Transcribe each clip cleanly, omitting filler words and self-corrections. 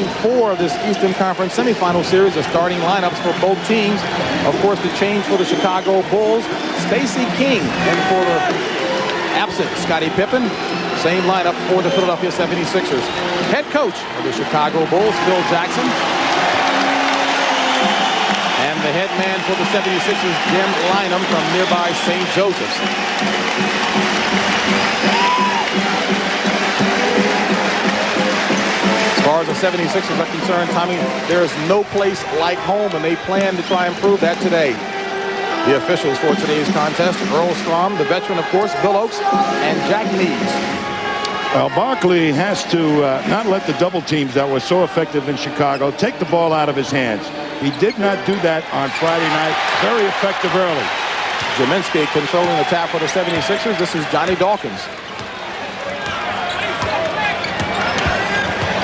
4 of this Eastern Conference semifinal series. The starting lineups for both teams. Of course, the change for the Chicago Bulls, Stacey King, and for the absent Scottie Pippen, same lineup for the Philadelphia 76ers. Head coach of the Chicago Bulls, Phil Jackson. And the head man for the 76ers, Jim Lynam from nearby St. Joseph's. As far as the 76ers are concerned, Tommy, there is no place like home, and they plan to try and prove that today. The officials for today's contest, Earl Strom, the veteran, of course, Bill Oakes, and Jack Nees. Well, Barkley has to not let the double teams that were so effective in Chicago take the ball out of his hands. He did not do that on Friday night. Very effective early. Jaminski controlling the tap for the 76ers. This is Johnny Dawkins.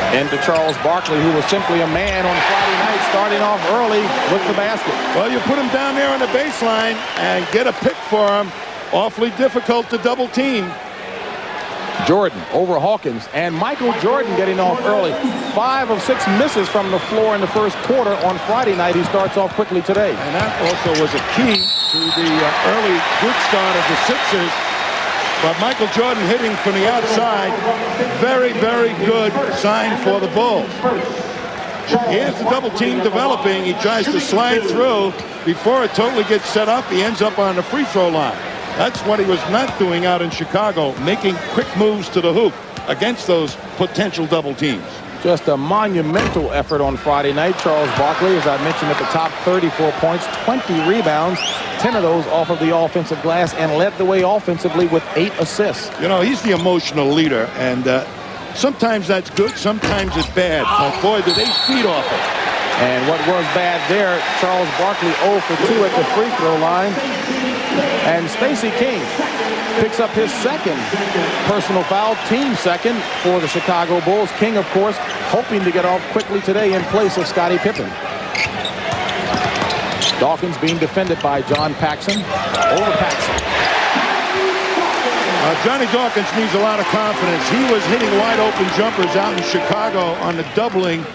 Into Charles Barkley, who was simply a man on Friday night, starting off early with the basket. Well, you put him down there on the baseline and get a pick for him. Awfully difficult to double team. Jordan over Hawkins, and Michael Jordan getting off early. 5 of 6 misses from the floor in the first quarter on Friday night. He starts off quickly today. And that also was a key to the early good start of the Sixers. But Michael Jordan hitting from the outside, very, very good sign for the Bulls. Here's the double team developing. He tries to slide through. Before it totally gets set up, he ends up on the free throw line. That's what he was not doing out in Chicago, making quick moves to the hoop against those potential double teams. Just a monumental effort on Friday night. Charles Barkley, as I mentioned at the top, 34 points, 20 rebounds, 10 of those off of the offensive glass, and led the way offensively with 8 assists. You know, he's the emotional leader, and sometimes that's good, sometimes it's bad. But boy, did they feed off it. And what was bad there, Charles Barkley 0 for 2 at the free throw line. And Stacey King picks up his second personal foul, team second for the Chicago Bulls. King, of course, hoping to get off quickly today in place of Scottie Pippen. Dawkins being defended by John Paxson. Over Paxson. Johnny Dawkins needs a lot of confidence. He was hitting wide open jumpers out in Chicago on the doubling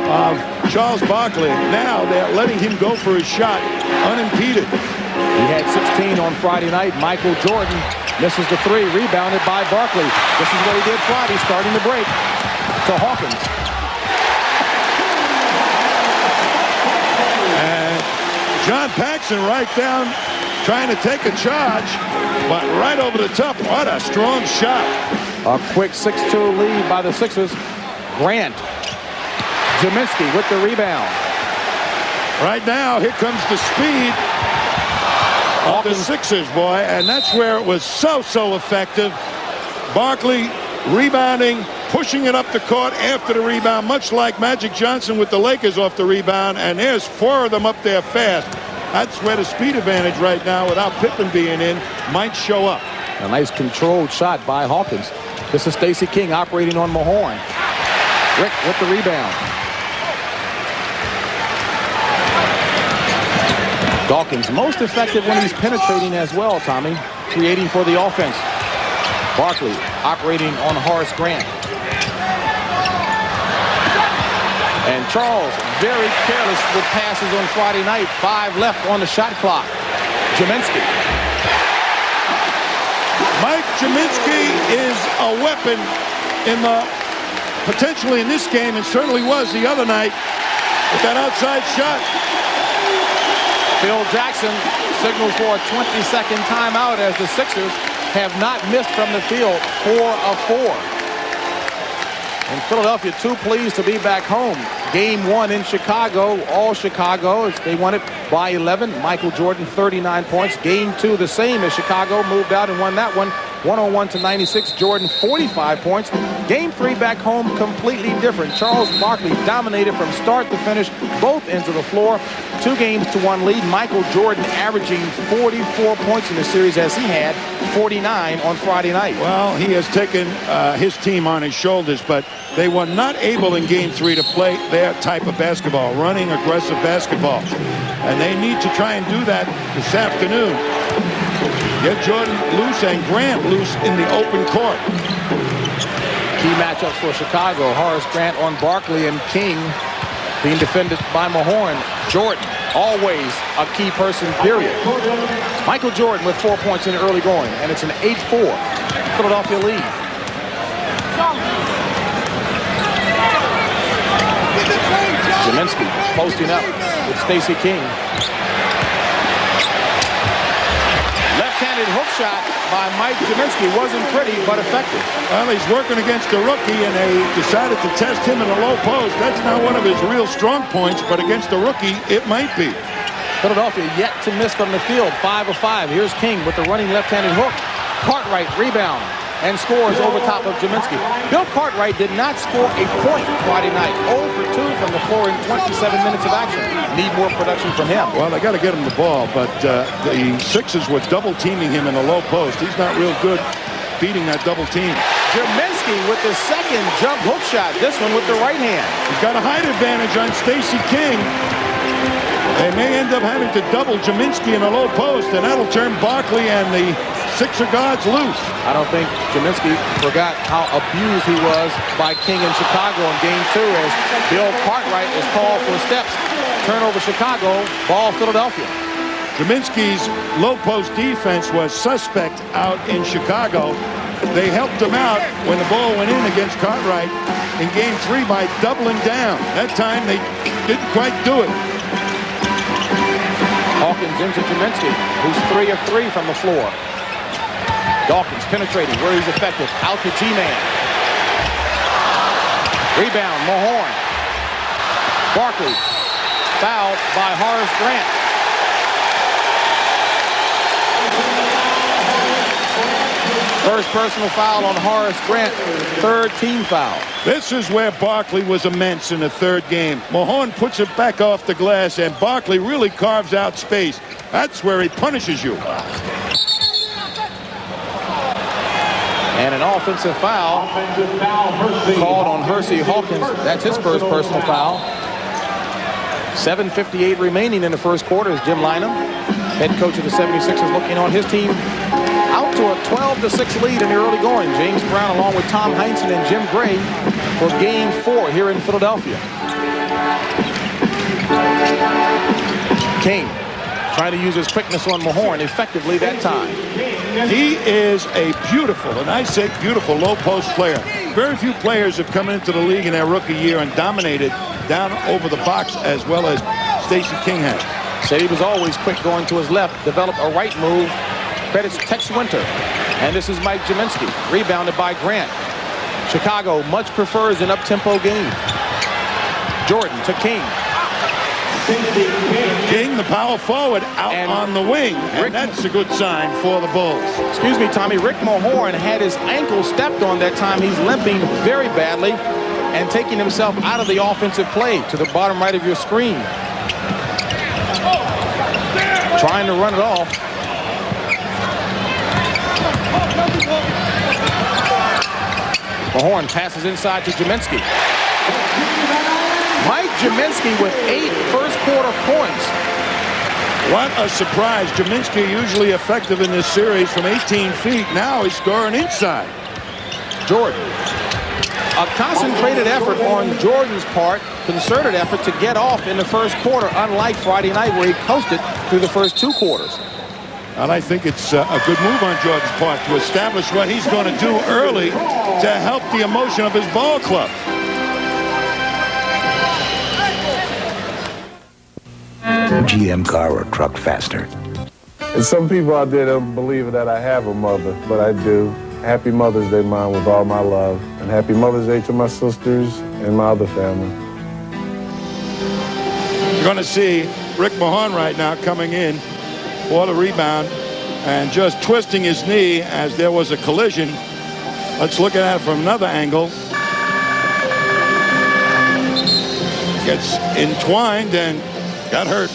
of Charles Barkley. Now they're letting him go for his shot unimpeded. He had 16 on Friday night. Michael Jordan misses the 3, rebounded by Barkley. This is what he did Friday, starting the break to Hawkins. And John Paxson right down, trying to take a charge, but right over the top. What a strong shot. A quick 6-2 lead by the Sixers. Grant. Jaminski with the rebound. Right now, here comes the speed of the Sixers, boy, and that's where it was so effective. Barkley rebounding, pushing it up the court after the rebound, much like Magic Johnson with the Lakers off the rebound, and there's 4 of them up there fast. That's where the speed advantage right now, without Pippen being in, might show up. A nice controlled shot by Hawkins. This is Stacey King operating on Mahorn. Rick with the rebound. Dawkins most effective when he's penetrating as well, Tommy, creating for the offense. Barkley operating on Horace Grant. And Charles very careless with passes on Friday night. 5 left on the shot clock. Jaminski. Mike Jaminski is a weapon in the potentially in this game, and certainly was the other night with that outside shot. Phil Jackson signals for a 20-second timeout as the Sixers have not missed from the field. 4 of 4. And Philadelphia too pleased to be back home. Game 1 in Chicago, all Chicago. They won it by 11. Michael Jordan, 39 points. Game 2, the same as Chicago, moved out and won that one, 101-96. Jordan, 45 points. Game 3 back home, completely different. Charles Barkley dominated from start to finish, both ends of the floor. 2-1 lead. Michael Jordan averaging 44 points in the series as he had 49 on Friday night. Well, he has taken his team on his shoulders, but they were not able in Game 3 to play their type of basketball, running aggressive basketball. And they need to try and do that this afternoon. Get Jordan loose and Grant loose in the open court. Key matchups for Chicago. Horace Grant on Barkley and King being defended by Mahorn. Jordan, always a key person, period. Michael Jordan with 4 points in the early going, and it's an 8-4 Philadelphia lead. Zelinski posting up with Stacey King. Left-handed hook shot by Mike Zelinski wasn't pretty, but effective. Well, he's working against a rookie, and they decided to test him in a low post. That's not one of his real strong points, but against a rookie, it might be. Philadelphia yet to miss from the field, 5 of 5. Here's King with the running left-handed hook. Cartwright rebound and scores over top of Zelinski. Bill Cartwright did not score a point Friday night. 0 for 2 from the floor in 27 minutes of action. Need more production from him. Well, they got to get him the ball, but the Sixers were double-teaming him in the low post. He's not real good beating that double team. Zelinski with the second jump hook shot. This one with the right hand. He's got a height advantage on Stacey King. They may end up having to double Zelinski in a low post, and that'll turn Barkley and the Sixer guards loose. I don't think Zelinski forgot how abused he was by King in Chicago in Game 2 as Bill Cartwright is called for steps. Turnover Chicago, ball Philadelphia. Zelinski's low post defense was suspect out in Chicago. They helped him out when the ball went in against Cartwright in Game 3 by doubling down. That time they didn't quite do it. Hawkins into Zelinski, who's 3 of 3 from the floor. Dawkins penetrating where he's effective. Out to G-Man. Rebound, Mahorn. Barkley. Fouled by Horace Grant. First personal foul on Horace Grant. Third team foul. This is where Barkley was immense in the third game. Mahorn puts it back off the glass, and Barkley really carves out space. That's where he punishes you. And an offensive foul called on Hersey Hawkins. That's his first personal foul. 7:58 remaining in the first quarter as Jim Lynam, head coach of the 76ers, looking on his team out to a 12-6 lead in the early going. James Brown along with Tom Heinsohn and Jim Gray for Game 4 here in Philadelphia. King trying to use his quickness on Mahorn effectively that time. He is a beautiful, and I say beautiful, low post player. Very few players have come into the league in their rookie year and dominated down over the box as well as Stacey King has. Said he was always quick going to his left, developed a right move. Credits Tex Winter. And this is Mike Zelinski, rebounded by Grant. Chicago much prefers an up-tempo game. Jordan to King. King, the power forward, out and on the wing, and that's a good sign for the Bulls. Excuse me, Tommy. Rick Mahorn had his ankle stepped on that time. He's limping very badly and taking himself out of the offensive play to the bottom right of your screen. Trying to run it off. Mahorn passes inside to Zelinski. Mike Zelinski with 8 first-quarter points. What a surprise. Zelinski usually effective in this series from 18 feet. Now he's scoring inside. Jordan. A concentrated effort on Jordan's part, concerted effort to get off in the first quarter, unlike Friday night where he coasted through the first 2 quarters. And I think it's a good move on Jordan's part to establish what he's going to do early to help the emotion of his ball club. GM car or truck faster? And some people out there don't believe that I have a mother, but I do. Happy Mother's Day, Mom, with all my love. And happy Mother's Day to my sisters and my other family. You're going to see Rick Mahorn right now coming in for the rebound and just twisting his knee as there was a collision. Let's look at that from another angle. Gets entwined and got hurt.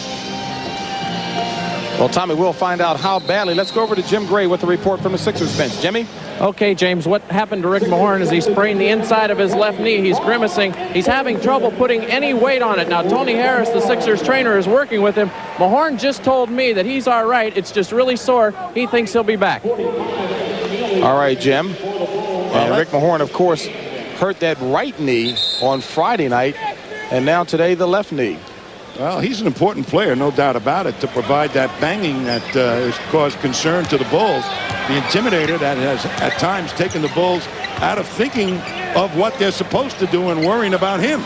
Well, Tommy, we'll find out how badly. Let's go over to Jim Gray with the report from the Sixers bench. Jimmy? Okay, James, what happened to Rick Mahorn is he sprained the inside of his left knee. He's grimacing. He's having trouble putting any weight on it. Now, Tony Harris, the Sixers trainer, is working with him. Mahorn just told me that he's all right. It's just really sore. He thinks he'll be back. All right, Jim. And Rick Mahorn, of course, hurt that right knee on Friday night, and now today the left knee. Well, he's an important player, no doubt about it, to provide that banging that has caused concern to the Bulls. The intimidator that has at times taken the Bulls out of thinking of what they're supposed to do and worrying about him.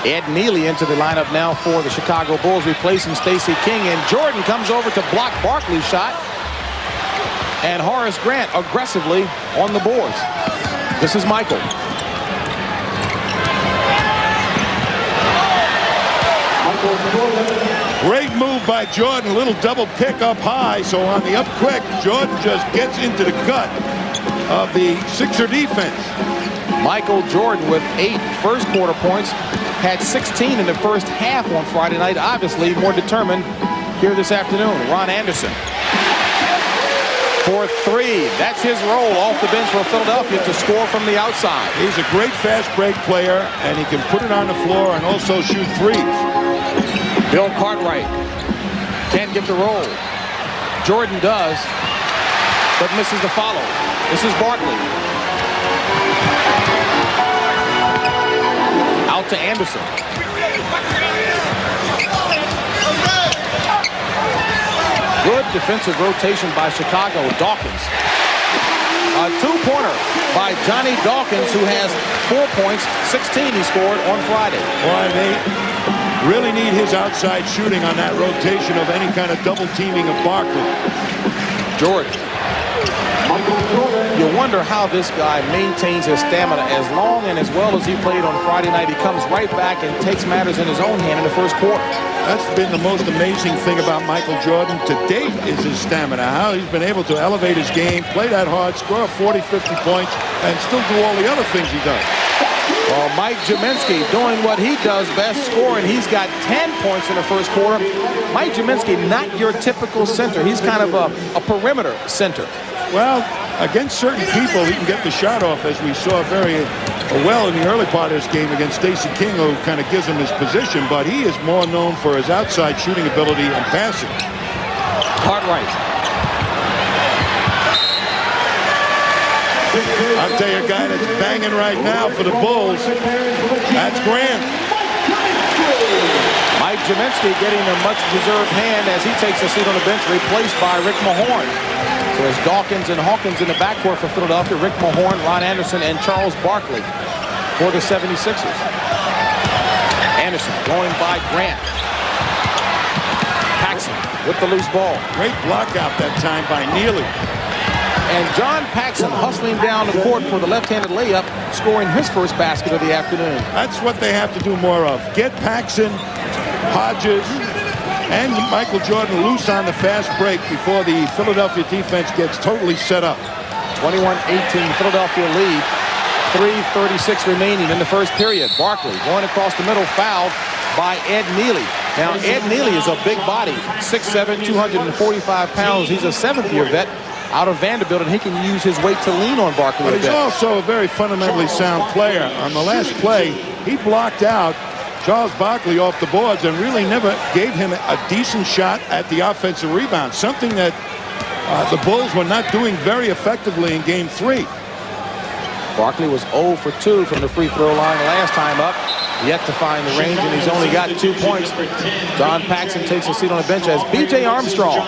Ed Neely into the lineup now for the Chicago Bulls, replacing Stacey King, and Jordan comes over to block Barkley's shot, and Horace Grant aggressively on the boards. This is Michael. Great move by Jordan, little double pick up high, so on the up quick, Jordan just gets into the gut of the Sixer defense. Michael Jordan with 8 first quarter points, had 16 in the first half on Friday night, obviously more determined here this afternoon. Ron Anderson for 3. That's his role off the bench for Philadelphia to score from the outside. He's a great fast break player, and he can put it on the floor and also shoot threes. Bill Cartwright can't get the roll. Jordan does, but misses the follow. This is Barkley. Out to Anderson. Good defensive rotation by Chicago. Dawkins. A 2-pointer by Johnny Dawkins, who has 4 points, 16 he scored on Friday. Boy, they really need his outside shooting on that rotation of any kind of double teaming of Barkley. Jordan. You wonder how this guy maintains his stamina as long and as well as he played on Friday night. He comes right back and takes matters in his own hand in the first quarter. That's been the most amazing thing about Michael Jordan to date, is his stamina. How he's been able to elevate his game, play that hard, score 40, 50 points, and still do all the other things he does. Well, Mike Jaminski doing what he does best, scoring. He's got 10 points in the first quarter. Mike Jaminski, not your typical center. He's kind of a perimeter center. Well, against certain people, he can get the shot off, as we saw very well in the early part of this game against Stacey King, who kind of gives him his position, but he is more known for his outside shooting ability and passing. Cartwright. I'll tell you a guy that's banging right now for the Bulls. That's Grant. Mike Jaminski getting a much-deserved hand as he takes a seat on the bench, replaced by Rick Mahorn. So it's Dawkins and Hawkins in the backcourt for Philadelphia. Rick Mahorn, Ron Anderson, and Charles Barkley for the 76ers. Anderson going by Grant. Paxson with the loose ball. Great block out that time by Neely. And John Paxson hustling down the court for the left-handed layup, scoring his first basket of the afternoon. That's what they have to do more of. Get Paxson, Hodges, and Michael Jordan loose on the fast break before the Philadelphia defense gets totally set up. 21-18 Philadelphia lead. 3:36 remaining in the first period. Barkley going across the middle, fouled by Ed Neely. Now, Ed Neely is a big body, 6'7", 245 pounds. He's a seventh-year vet out of Vanderbilt, and he can use his weight to lean on Barkley. But he's also a very fundamentally sound player. On the last play, he blocked out Charles Barkley off the boards and really never gave him a decent shot at the offensive rebound, something that the Bulls were not doing very effectively in Game 3. Barkley was 0 for 2 from the free throw line last time up. Yet to find the range, and he's only got 2 points. John Paxson takes a seat on the bench as B.J. Armstrong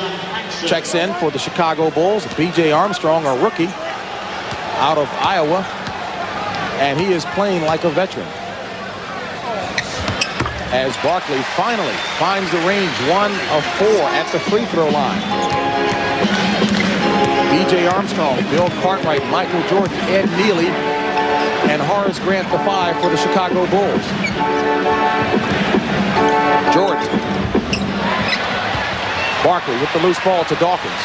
checks in for the Chicago Bulls. B.J. Armstrong, a rookie out of Iowa, and he is playing like a veteran. As Barkley finally finds the range, 1 of 4 at the free throw line. B.J. Armstrong, Bill Cartwright, Michael Jordan, Ed Neely, and Horace Grant, the 5 for the Chicago Bulls. Jordan. Barkley with the loose ball to Dawkins.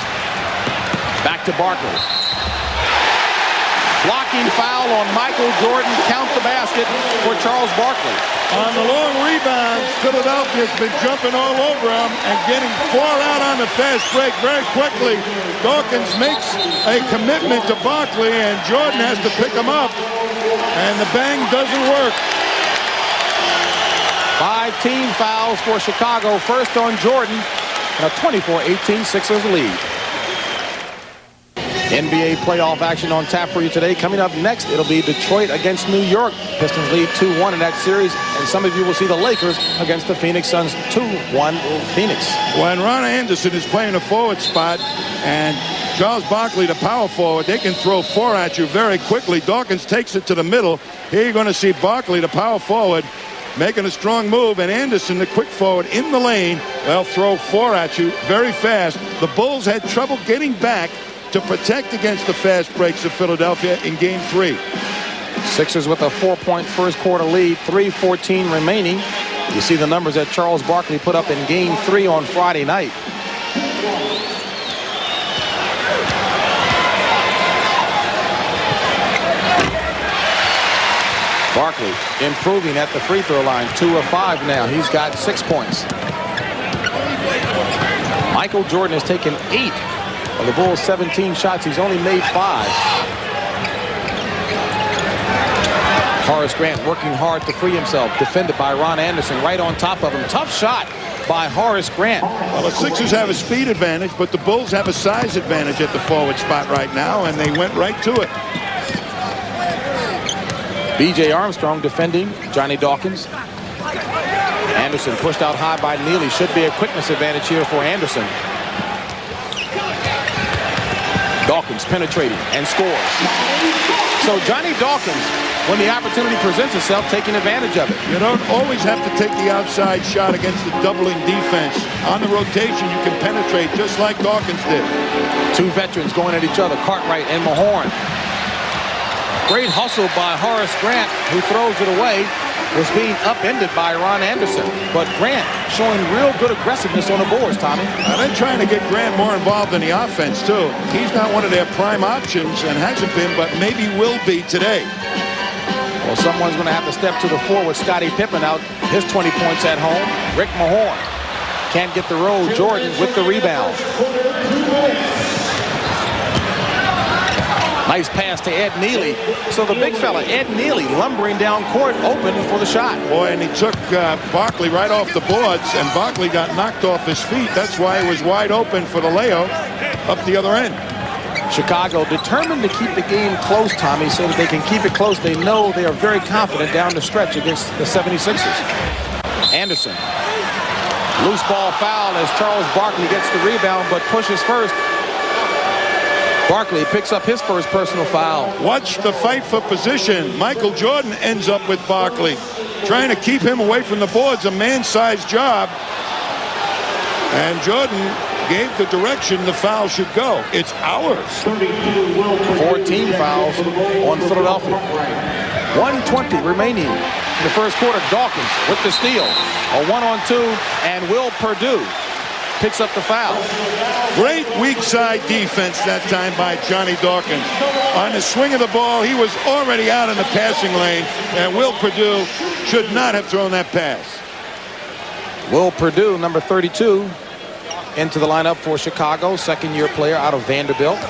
Back to Barkley. Blocking foul on Michael Jordan. Count the basket for Charles Barkley. On the long rebounds, Philadelphia's been jumping all over him and getting 4 out on the fast break very quickly. Dawkins makes a commitment to Barkley, and Jordan has to pick him up. And the bang doesn't work. 5 team fouls for Chicago. First on Jordan. And a 24-18 Sixers lead. NBA playoff action on tap for you today. Coming up next, it'll be Detroit against New York. Pistons lead 2-1 in that series, and some of you will see the Lakers against the Phoenix Suns. 2-1 Phoenix. When Ron Anderson is playing a forward spot and Charles Barkley, the power forward, they can throw 4 at you very quickly. Dawkins takes it to the middle. Here you're going to see Barkley, the power forward, making a strong move, and Anderson, the quick forward, in the lane. They'll throw 4 at you very fast. The Bulls had trouble getting back to protect against the fast breaks of Philadelphia in Game 3. Sixers with a 4-point first quarter lead, 3:14 remaining. You see the numbers that Charles Barkley put up in Game 3 on Friday night. Barkley improving at the free throw line, 2 of 5 now. He's got 6 points. Michael Jordan has taken 8 of the Bulls' 17 shots. He's only made 5. Horace Grant working hard to free himself, defended by Ron Anderson right on top of him. Tough shot by Horace Grant. Well, the Sixers have a speed advantage, but the Bulls have a size advantage at the forward spot right now, and they went right to it. B.J. Armstrong defending Johnny Dawkins. Anderson pushed out high by Neely. Should be a quickness advantage here for Anderson. Dawkins penetrating and scores. So Johnny Dawkins, when the opportunity presents itself, taking advantage of it. You don't always have to take the outside shot against the doubling defense. On the rotation, you can penetrate just like Dawkins did. 2 veterans going at each other, Cartwright and Mahorn. Great hustle by Horace Grant, who throws it away. Was being upended by Ron Anderson. But Grant showing real good aggressiveness on the boards, Tommy. They're trying to get Grant more involved in the offense, too. He's not one of their prime options and hasn't been, but maybe will be today. Well, someone's going to have to step to the floor with Scottie Pippen out his 20 points at home. Rick Mahorn can't get the roll. Jordan with the rebound. Nice pass to Ed Neely. So the big fella, Ed Neely, lumbering down court, open for the shot. Boy, and he took Barkley right off the boards, and Barkley got knocked off his feet. That's why he was wide open for the layup up the other end. Chicago determined to keep the game close, Tommy, so that they can keep it close. They know they are very confident down the stretch against the 76ers. Anderson. Loose ball foul as Charles Barkley gets the rebound, but pushes first. Barkley picks up his first personal foul. Watch the fight for position. Michael Jordan ends up with Barkley, trying to keep him away from the boards, a man-sized job. And Jordan gave the direction the foul should go. It's ours. 14 fouls on Philadelphia. 1:20 remaining in the first quarter. Dawkins with the steal. A 1-on-2, and Will Perdue picks up the foul. Great weak side defense that time by Johnny Dawkins. On the swing of the ball, he was already out in the passing lane, and Will Perdue should not have thrown that pass. Will Perdue, number 32, into the lineup for Chicago, second-year player out of Vanderbilt.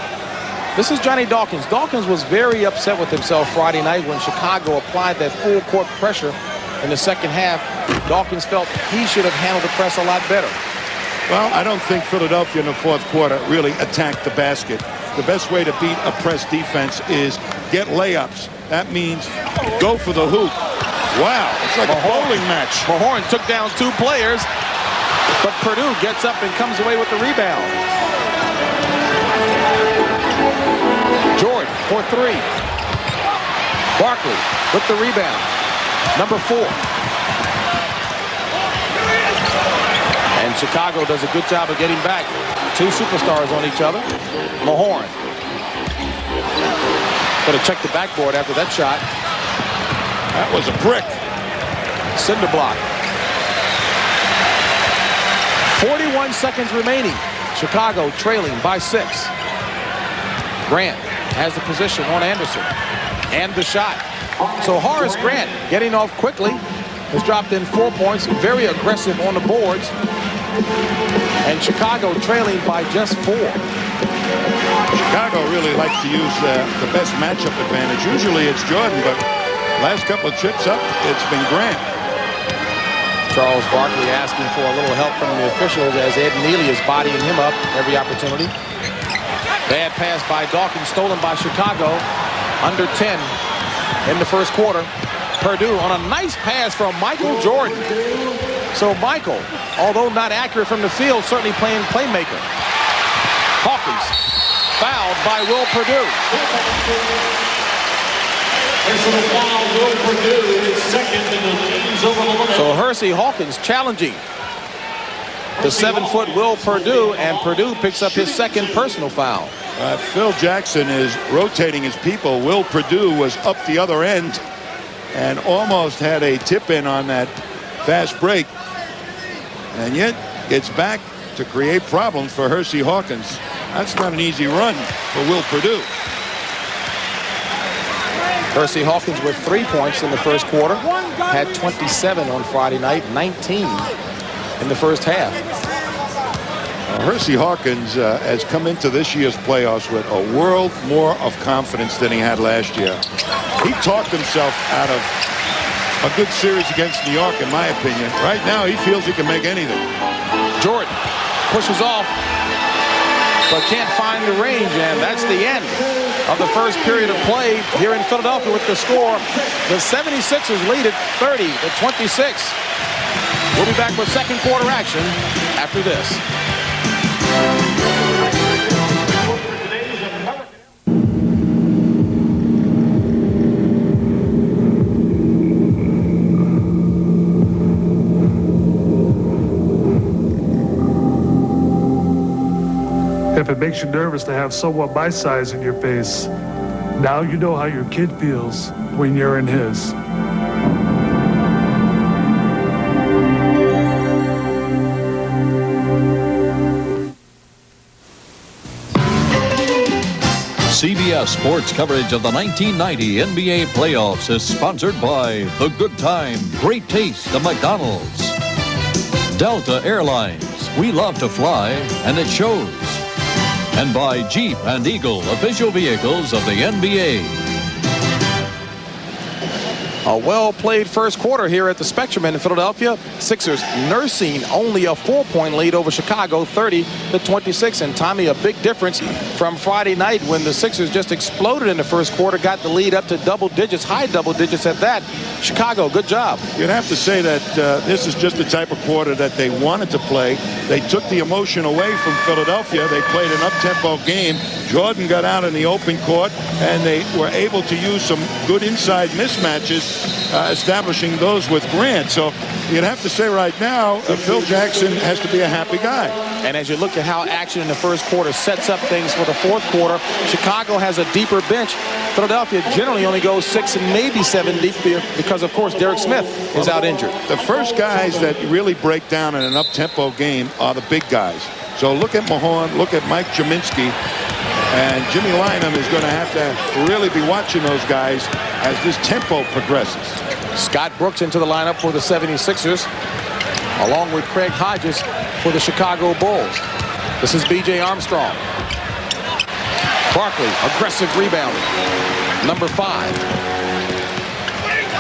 This is Johnny Dawkins. Dawkins was very upset with himself Friday night when Chicago applied that full court pressure in the second half. Dawkins felt he should have handled the press a lot better. Well, I don't think Philadelphia in the fourth quarter really attacked the basket. The best way to beat a press defense is get layups. That means go for the hoop. Wow, it's like a bowling match. Mahorn took down 2 players, but Perdue gets up and comes away with the rebound. Jordan for 3. Barkley with the rebound. Number 4. And Chicago does a good job of getting back. 2 superstars on each other. Mahorn. Got to check the backboard after that shot. That was a brick. Cinder block. 41 seconds remaining. Chicago trailing by 6. Grant has the position on Anderson. And the shot. So Horace Grant getting off quickly. Has dropped in 4 points. Very aggressive on the boards. And Chicago trailing by just 4. Chicago really likes to use the best matchup advantage. Usually it's Jordan, but last couple of trips up, it's been Grant. Charles Barkley asking for a little help from the officials as Ed Neely is bodying him up every opportunity. Bad pass by Dawkins, stolen by Chicago. Under 10 in the first quarter. Purdue on a nice pass from Michael Jordan. So Michael, although not accurate from the field, certainly playing playmaker. Hawkins fouled by Will Purdue. So Hersey Hawkins challenging the 7-foot Will Purdue, and Purdue picks up his second personal foul. Phil Jackson is rotating his people. Will Purdue was up the other end and almost had a tip-in on that fast break, and yet gets back to create problems for Hersey Hawkins. That's not an easy run for Will Purdue. Hersey Hawkins with 3 points in the first quarter. Had 27 on Friday night, 19 in the first half. Hersey Hawkins has come into this year's playoffs with a world more of confidence than he had last year. He talked himself out of a good series against New York, in my opinion. Right now, he feels he can make anything. Jordan pushes off, but can't find the range, and that's the end of the first period of play here in Philadelphia with the score. The 76ers lead it 30-26. We'll be back with second quarter action after this. If it makes you nervous to have someone my size in your face, now you know how your kid feels when you're in his. CBS Sports coverage of the 1990 NBA playoffs is sponsored by The Good Time, Great Taste of McDonald's. Delta Airlines, we love to fly, and it shows. And by Jeep and Eagle, official vehicles of the NBA. A well-played first quarter here at the Spectrum in Philadelphia. Sixers nursing only a 4-point lead over Chicago, 30-26. And Tommy, a big difference from Friday night when the Sixers just exploded in the first quarter, got the lead up to double digits, high double digits at that. Chicago, good job. You'd have to say that this is just the type of quarter that they wanted to play. They took the emotion away from Philadelphia. They played an up-tempo game. Jordan got out in the open court, and they were able to use some good inside mismatches, establishing those with Grant. So you'd have to say right now, Phil Jackson has to be a happy guy. And as you look at how action in the first quarter sets up things for the fourth quarter, Chicago has a deeper bench. Philadelphia generally only goes 6 and maybe 7 deep because, of course, Derek Smith is out injured. The first guys that really break down in an up-tempo game are the big guys. So look at Mahorn, look at Mike Jaminski, and Jimmy Lynam is going to have to really be watching those guys as this tempo progresses. Scott Brooks into the lineup for the 76ers, along with Craig Hodges for the Chicago Bulls. This is B.J. Armstrong. Barkley, aggressive rebounding. Number 5.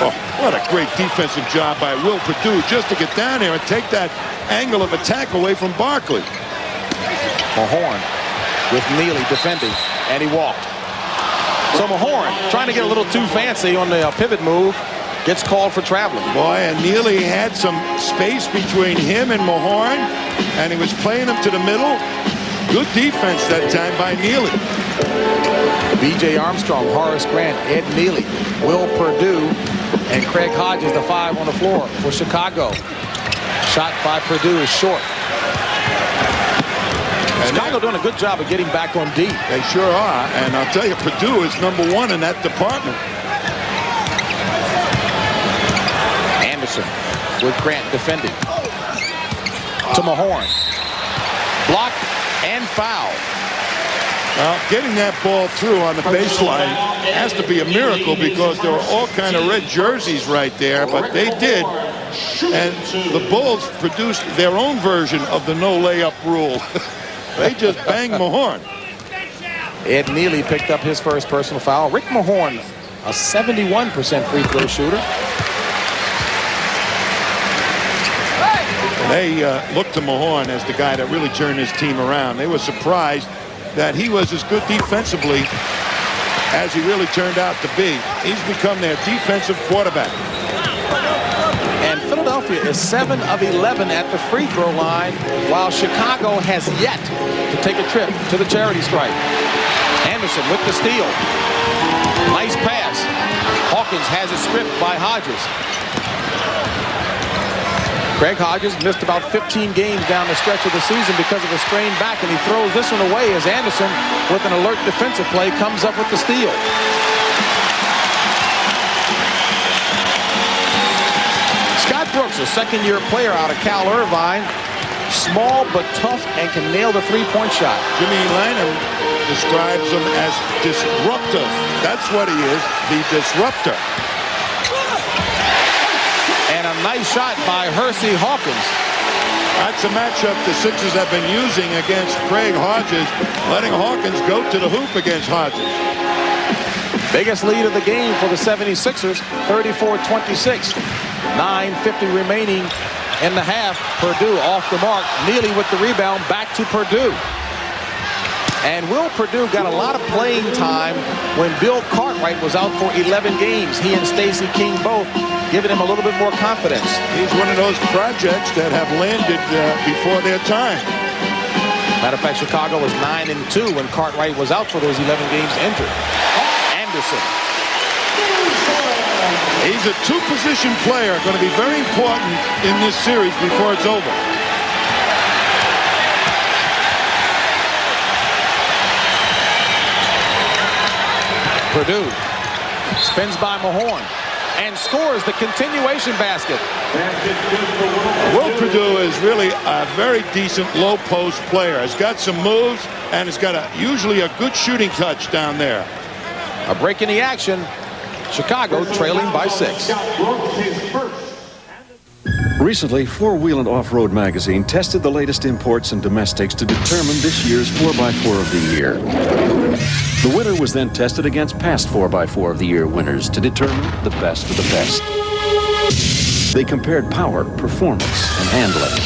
Oh, what a great defensive job by Will Purdue just to get down there and take that angle of attack away from Barkley. Mahorn with Neely defending, and he walked. So Mahorn trying to get a little too fancy on the pivot move, gets called for traveling. Boy, and Neely had some space between him and Mahorn, and he was playing him to the middle. Good defense that time by Neely. B.J. Armstrong, Horace Grant, Ed Neely, Will Purdue, and Craig Hodges, the 5 on the floor for Chicago. Shot by Purdue is short. Chicago doing a good job of getting back on D. They sure are, and I'll tell you, Purdue is number 1 in that department. Anderson with Grant defending. To Mahorn. Blocked and fouled. Well, getting that ball through on the baseline has to be a miracle because there were all kind of red jerseys right there, but they did. And the Bulls produced their own version of the no layup rule. They just banged Mahorn. Ed Neely picked up his first personal foul. Rick Mahorn, a 71% free throw shooter. They looked to Mahorn as the guy that really turned his team around. They were surprised that he was as good defensively as he really turned out to be. He's become their defensive quarterback. And Philadelphia is 7 of 11 at the free throw line, while Chicago has yet to take a trip to the charity stripe. Anderson with the steal. Nice pass. Hawkins has it stripped by Hodges. Craig Hodges missed about 15 games down the stretch of the season because of a sprained back, and he throws this one away as Anderson, with an alert defensive play, comes up with the steal. Scott Brooks, a second-year player out of Cal Irvine, small but tough and can nail the three-point shot. Jimmy Lanham describes him as disruptive. That's what he is, the disruptor. And a nice shot by Hersey Hawkins. That's a matchup the Sixers have been using against Craig Hodges, letting Hawkins go to the hoop against Hodges. Biggest lead of the game for the 76ers, 34-26. 9:50 remaining in the half. Purdue off the mark. Neely with the rebound, back to Purdue. And Will Purdue got a lot of playing time when Bill Cartwright was out for 11 games. He and Stacey King both giving him a little bit more confidence. He's one of those projects that have landed before their time. Matter of fact, Chicago was 9-2 when Cartwright was out for those 11 games injured. Anderson. He's a two-position player, going to be very important in this series before it's over. Purdue spins by Mahorn and scores the continuation basket. Will Purdue is really a very decent low-post player. He's got some moves, and he's got usually a good shooting touch down there. A break in the action. Chicago trailing by 6. Recently, Four Wheel and Off-Road magazine tested the latest imports and domestics to determine this year's 4x4 of the year. The winner was then tested against past 4x4 of the year winners to determine the best of the best. They compared power, performance, and handling.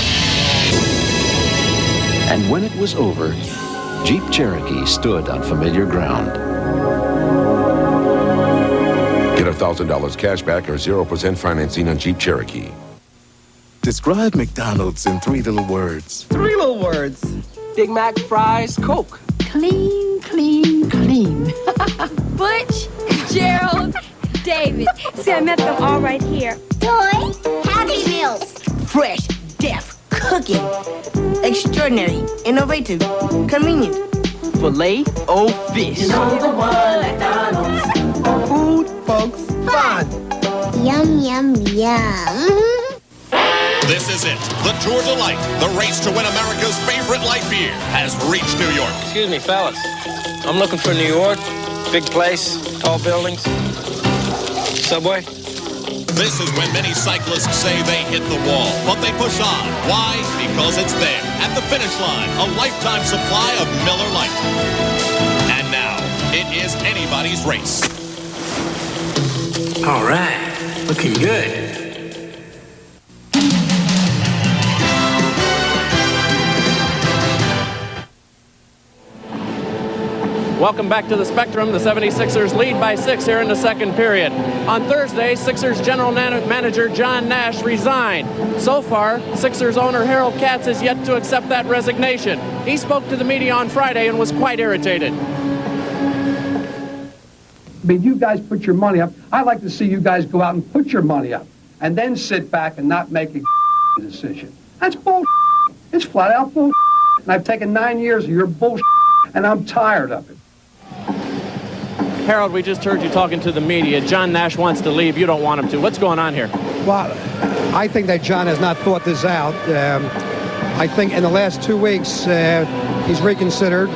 And when it was over, Jeep Cherokee stood on familiar ground. Get $1,000 cash back or 0% financing on Jeep Cherokee. Describe McDonald's in 3 little words. 3 little words. Big Mac, fries, Coke. Clean, clean, clean. Butch, Gerald, David. See, I met them all right here. Toy, Happy Meals. Fresh, deaf, cooking. Extraordinary, innovative, convenient. Filet-O-Fish. You know the one, McDonald's. Food, folks, fun. Yum, yum, yum. This is it. The Tour de Life, the race to win America's favorite light beer, has reached New York. Excuse me, fellas. I'm looking for New York. Big place, tall buildings. Subway. This is when many cyclists say they hit the wall, but they push on. Why? Because it's there, at the finish line, a lifetime supply of Miller Lite. And now, it is anybody's race. All right. Looking good. Welcome back to the Spectrum. The 76ers lead by 6 here in the second period. On Thursday, Sixers general manager John Nash resigned. So far, Sixers owner Harold Katz has yet to accept that resignation. He spoke to the media on Friday and was quite irritated. I mean, you guys put your money up. I like to see you guys go out and put your money up and then sit back and not make a decision. That's bullshit. It's flat out bullshit. And I've taken 9 years of your bullshit, and I'm tired of it. Harold, we just heard you talking to the media. John Nash wants to leave. You don't want him to. What's going on here? Well, I think that John has not thought this out. I think in the last 2 weeks, he's reconsidered.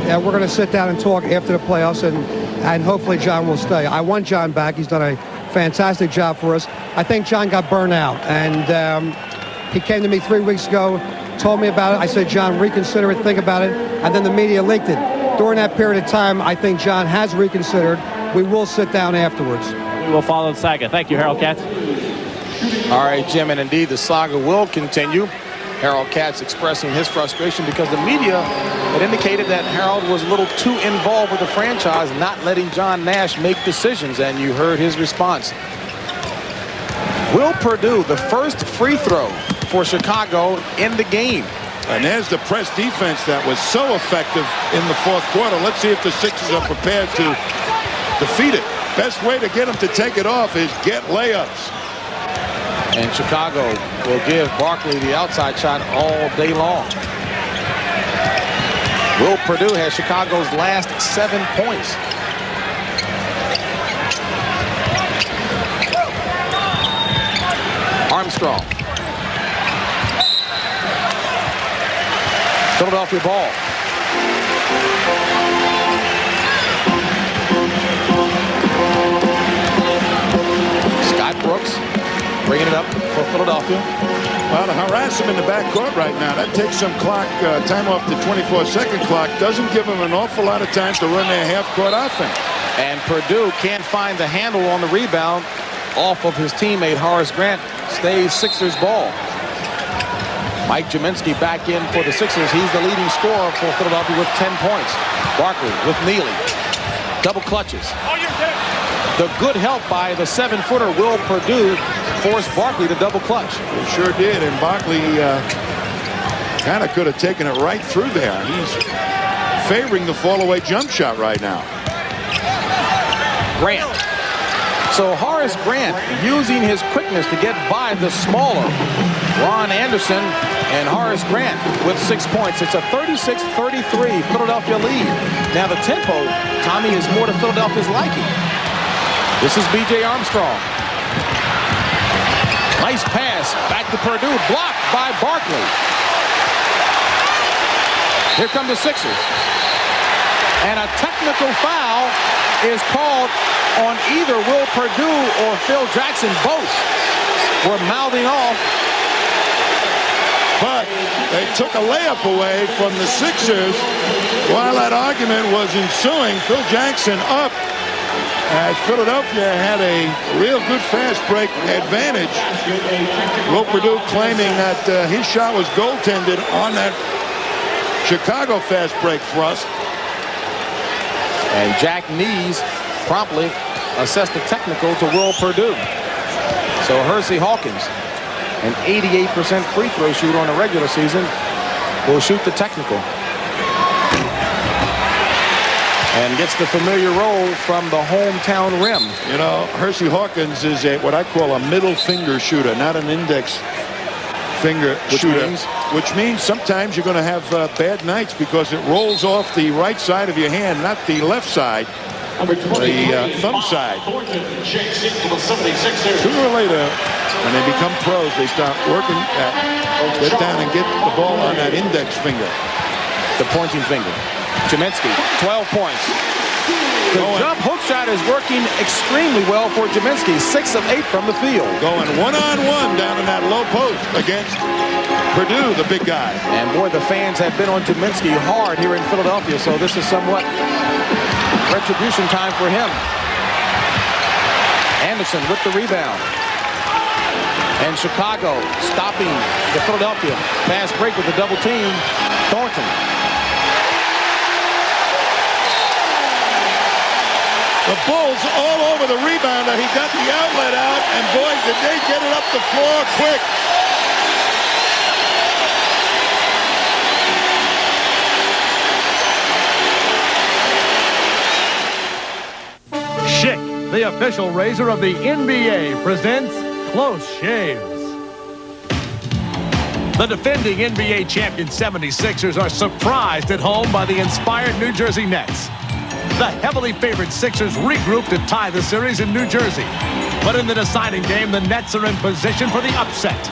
We're going to sit down and talk after the playoffs, and hopefully John will stay. I want John back. He's done a fantastic job for us. I think John got burned out, and he came to me 3 weeks ago, told me about it. I said, John, reconsider it, think about it, and then the media leaked it. During that period of time, I think John has reconsidered. We will sit down afterwards. We will follow the saga. Thank you, Harold Katz. All right, Jim, and indeed the saga will continue. Harold Katz expressing his frustration because the media had indicated that Harold was a little too involved with the franchise, not letting John Nash make decisions, and you heard his response. Will Perdue, the first free throw for Chicago in the game. And there's the press defense that was so effective in the fourth quarter. Let's see if the Sixers are prepared to defeat it. Best way to get them to take it off is get layups. And Chicago will give Barkley the outside shot all day long. Will Perdue has Chicago's last 7 points. Armstrong. Philadelphia ball. Scott Brooks bringing it up for Philadelphia. Well, to harass him in the backcourt right now, that takes some clock time off the 24-second clock. Doesn't give him an awful lot of time to run their half-court offense. And Perdue can't find the handle on the rebound off of his teammate Horace Grant. Stays Sixers ball. Mike Jaminski back in for the Sixers. He's the leading scorer for Philadelphia with 10 points. Barkley with Neely. Double clutches. The good help by the 7-footer Will Perdue forced Barkley to double clutch. He sure did, and Barkley kind of could have taken it right through there. He's favoring the fall-away jump shot right now. Grant. So Horace Grant using his quickness to get by the smaller Ron Anderson, and Horace Grant with 6 points. It's a 36-33 Philadelphia lead. Now the tempo, Tommy, is more to Philadelphia's liking. This is B.J. Armstrong. Nice pass back to Perdue, blocked by Barkley. Here come the Sixers. And a technical foul is called on either Will Perdue or Phil Jackson. Both were mouthing off. But they took a layup away from the Sixers while that argument was ensuing. Phil Jackson up as Philadelphia had a real good fast break advantage. Will Perdue claiming that his shot was goaltended on that Chicago fast break thrust. And Jack Nees promptly assessed the technical to Will Perdue. So Hersey Hawkins, an 88% free throw shooter on the regular season, will shoot the technical. And gets the familiar roll from the hometown rim. You know, Hersey Hawkins is what I call a middle finger shooter, not an index finger shooter. Which means sometimes you're going to have bad nights because it rolls off the right side of your hand, not the left side, the thumb side. Sooner or later, when they become pros, they start working at, get down and get the ball on that index finger. The pointing finger. Jaminski, 12 points. The jump hook shot is working extremely well for Jaminski. 6 of 8 from the field. Going one-on-one down in that low post against Perdue, the big guy. And boy, the fans have been on Jaminski hard here in Philadelphia, so this is somewhat retribution time for him. Anderson with the rebound. And Chicago stopping the Philadelphia fast break with the double team. Thornton. The Bulls all over the rebounder. He got the outlet out, and boy, did they get it up the floor quick. Schick, the official razor of the NBA, presents Close Shaves. The defending NBA champion 76ers are surprised at home by the inspired New Jersey Nets. The heavily favored Sixers regroup to tie the series in New Jersey. But in the deciding game, the Nets are in position for the upset.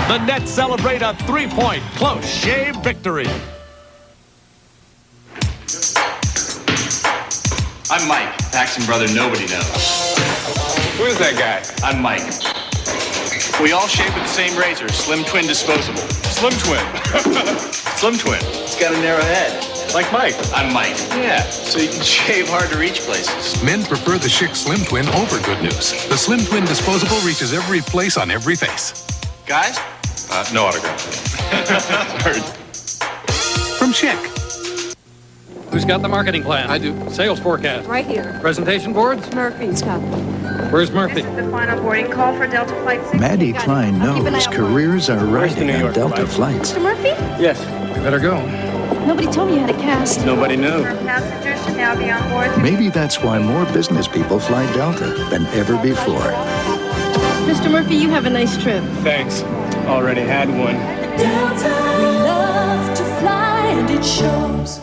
The Nets celebrate a 3-point close shave victory. I'm Mike, Paxton brother nobody knows. Who is that guy? I'm Mike. We all shave with the same razor, Slim Twin disposable. Slim Twin. Slim Twin. It's got a narrow head. Like Mike. I'm Mike. Yeah, so you can shave hard to reach places. Men prefer the Schick Slim Twin over Good News. The Slim Twin disposable reaches every place on every face. Guys? No autograph. Sorry. From Schick. Who's got the marketing plan? I do. Sales forecast. Right here. Presentation boards? Murphy's got them. Where's Murphy? This is the final boarding call for Delta Flight 6. Maddie Klein knows careers are riding on Delta flights. Mr. Murphy? Yes. We better go. Nobody told me you had a cast. Nobody knew. Our passengers should now be on board. Maybe that's why more business people fly Delta than ever before. Mr. Murphy, you have a nice trip. Thanks. Already had one. Delta, we love to fly and it shows.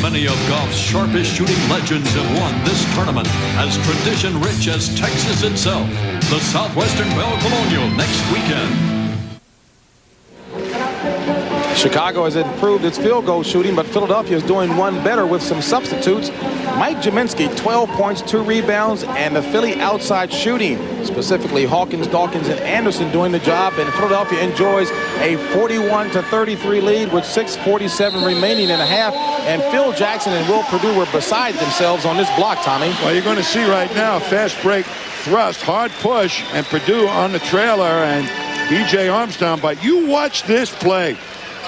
Many of golf's sharpest shooting legends have won this tournament, as tradition-rich as Texas itself. The Southwestern Bell Colonial next weekend. Chicago has improved its field goal shooting, but Philadelphia is doing one better with some substitutes. Mike Jaminski, 12 points, 2 rebounds, and the Philly outside shooting, specifically Hawkins, Dawkins, and Anderson doing the job, and Philadelphia enjoys a 41-33 lead with 6:47 remaining in a half, and Phil Jackson and Will Perdue were beside themselves on this block, Tommy. Well, you're going to see right now, fast break thrust, hard push, and Perdue on the trailer, and B.J. Armstrong, but you watch this play.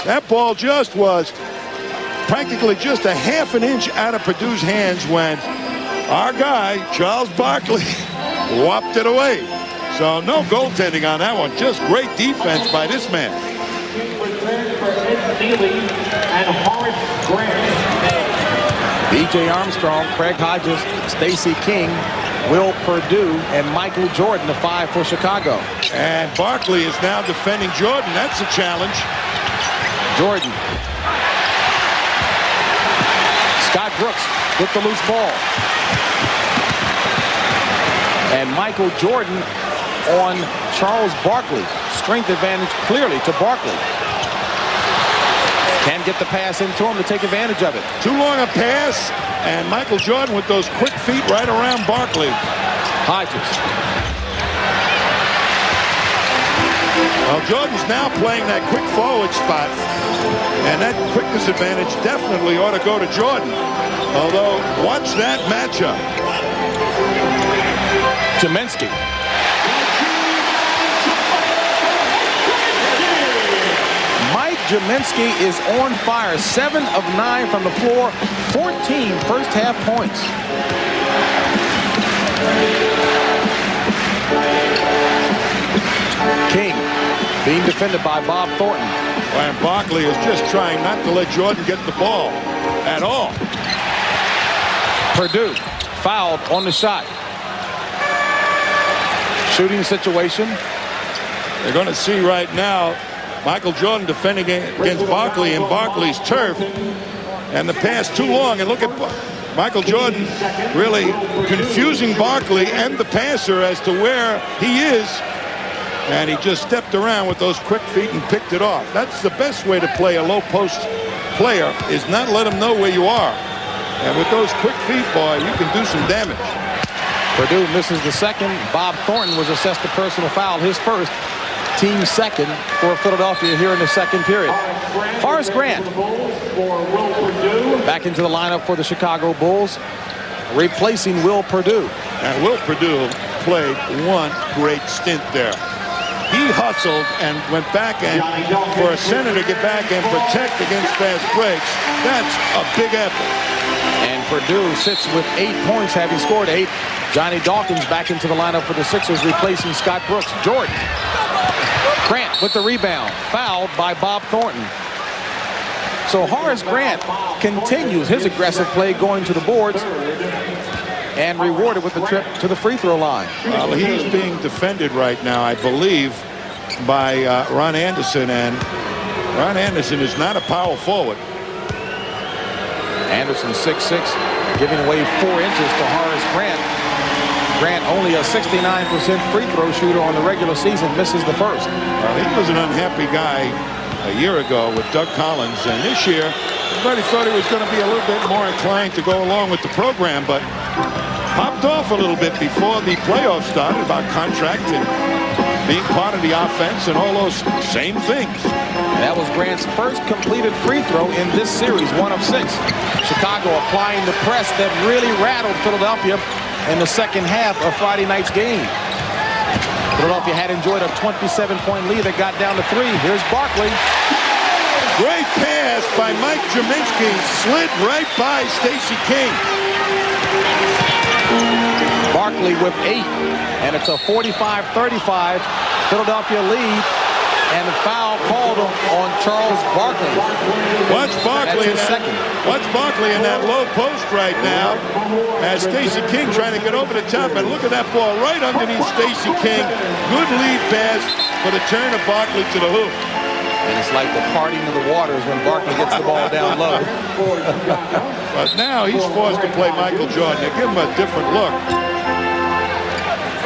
That ball just was practically just a half an inch out of Perdue's hands when our guy, Charles Barkley, whopped it away. So no goaltending on that one. Just great defense by this man. B.J. Armstrong, Craig Hodges, Stacey King, Will Perdue, and Michael Jordan, the 5 for Chicago. And Barkley is now defending Jordan. That's a challenge. Jordan. Scott Brooks with the loose ball. And Michael Jordan on Charles Barkley. Strength advantage clearly to Barkley. Can get the pass into him to take advantage of it. Too long a pass, and Michael Jordan with those quick feet right around Barkley. Hodges. Well, Jordan's now playing that quick forward spot, and that quickness advantage definitely ought to go to Jordan. Although, watch that matchup. Jaminski. Mike Jaminski is on fire. 7 of 9 from the floor. 14 first half points. King being defended by Bob Thornton. And Barkley is just trying not to let Jordan get the ball at all. Perdue fouled on the shot. Shooting situation. They're going to see right now Michael Jordan defending against Barkley in Barkley's turf. And the pass too long. And look at Michael Jordan really confusing Barkley and the passer as to where he is. And he just stepped around with those quick feet and picked it off. That's the best way to play a low post player, is not let him know where you are. And with those quick feet, boy, you can do some damage. Perdue misses the second. Bob Thornton was assessed a personal foul, his first, team second for Philadelphia here in the second period. Horace Grant back into the lineup for the Chicago Bulls, replacing Will Perdue. And Will Perdue played one great stint there. He hustled and went back, and for a center to get back and protect against fast breaks, that's a big effort. And Perdue sits with 8 points, having scored 8. Johnny Dawkins back into the lineup for the Sixers, replacing Scott Brooks. Jordan. Grant with the rebound, fouled by Bob Thornton. So Horace Grant continues his aggressive play going to the boards, and rewarded with the trip to the free throw line. Well, he's being defended right now, I believe, by Ron Anderson, and Ron Anderson is not a power forward. Anderson 6'6", giving away 4 inches to Horace Grant. Grant only a 69% free throw shooter on the regular season, misses the first. Well, he was an unhappy guy a year ago with Doug Collins, and this year everybody thought he was going to be a little bit more inclined to go along with the program, but popped off a little bit before the playoffs started about contract, and being part of the offense and all those same things. That was Grant's first completed free throw in this series, 1 of 6. Chicago applying the press that really rattled Philadelphia in the second half of Friday night's game. Philadelphia had enjoyed a 27-point lead that got down to 3. Here's Barkley. Great pass by Mike Jaminski. Slid right by Stacey King. Barkley with 8. And it's a 45-35 Philadelphia lead. And the foul called on Charles Barkley. Watch Barkley in that, watch Barkley in that low post right now as Stacey King trying to get over the top. And look at that ball right underneath Stacey King. Good lead pass for the turn of Barkley to the hoop. And it's like the parting of the waters when Barkley gets the ball down low. But now he's forced to play Michael Jordan. They give him a different look.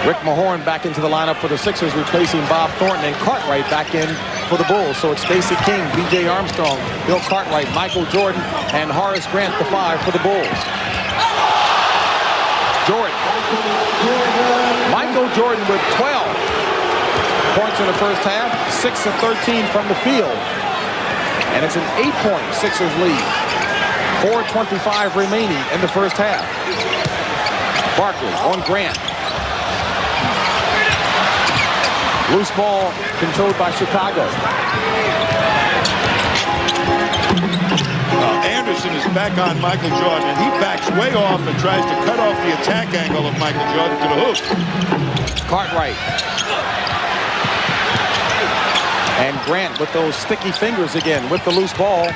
Rick Mahorn back into the lineup for the Sixers, replacing Bob Thornton, and Cartwright back in for the Bulls. So it's Stacey King, B.J. Armstrong, Bill Cartwright, Michael Jordan, and Horace Grant, the 5 for the Bulls. Jordan. Michael Jordan with 12 points in the first half, 6 of 13 from the field. And it's an 8-point Sixers lead. 4:25 remaining in the first half. Barkley on Grant. Loose ball controlled by Chicago. Anderson is back on Michael Jordan, and he backs way off and tries to cut off the attack angle of Michael Jordan to the hoop. Cartwright. And Grant with those sticky fingers again with the loose ball.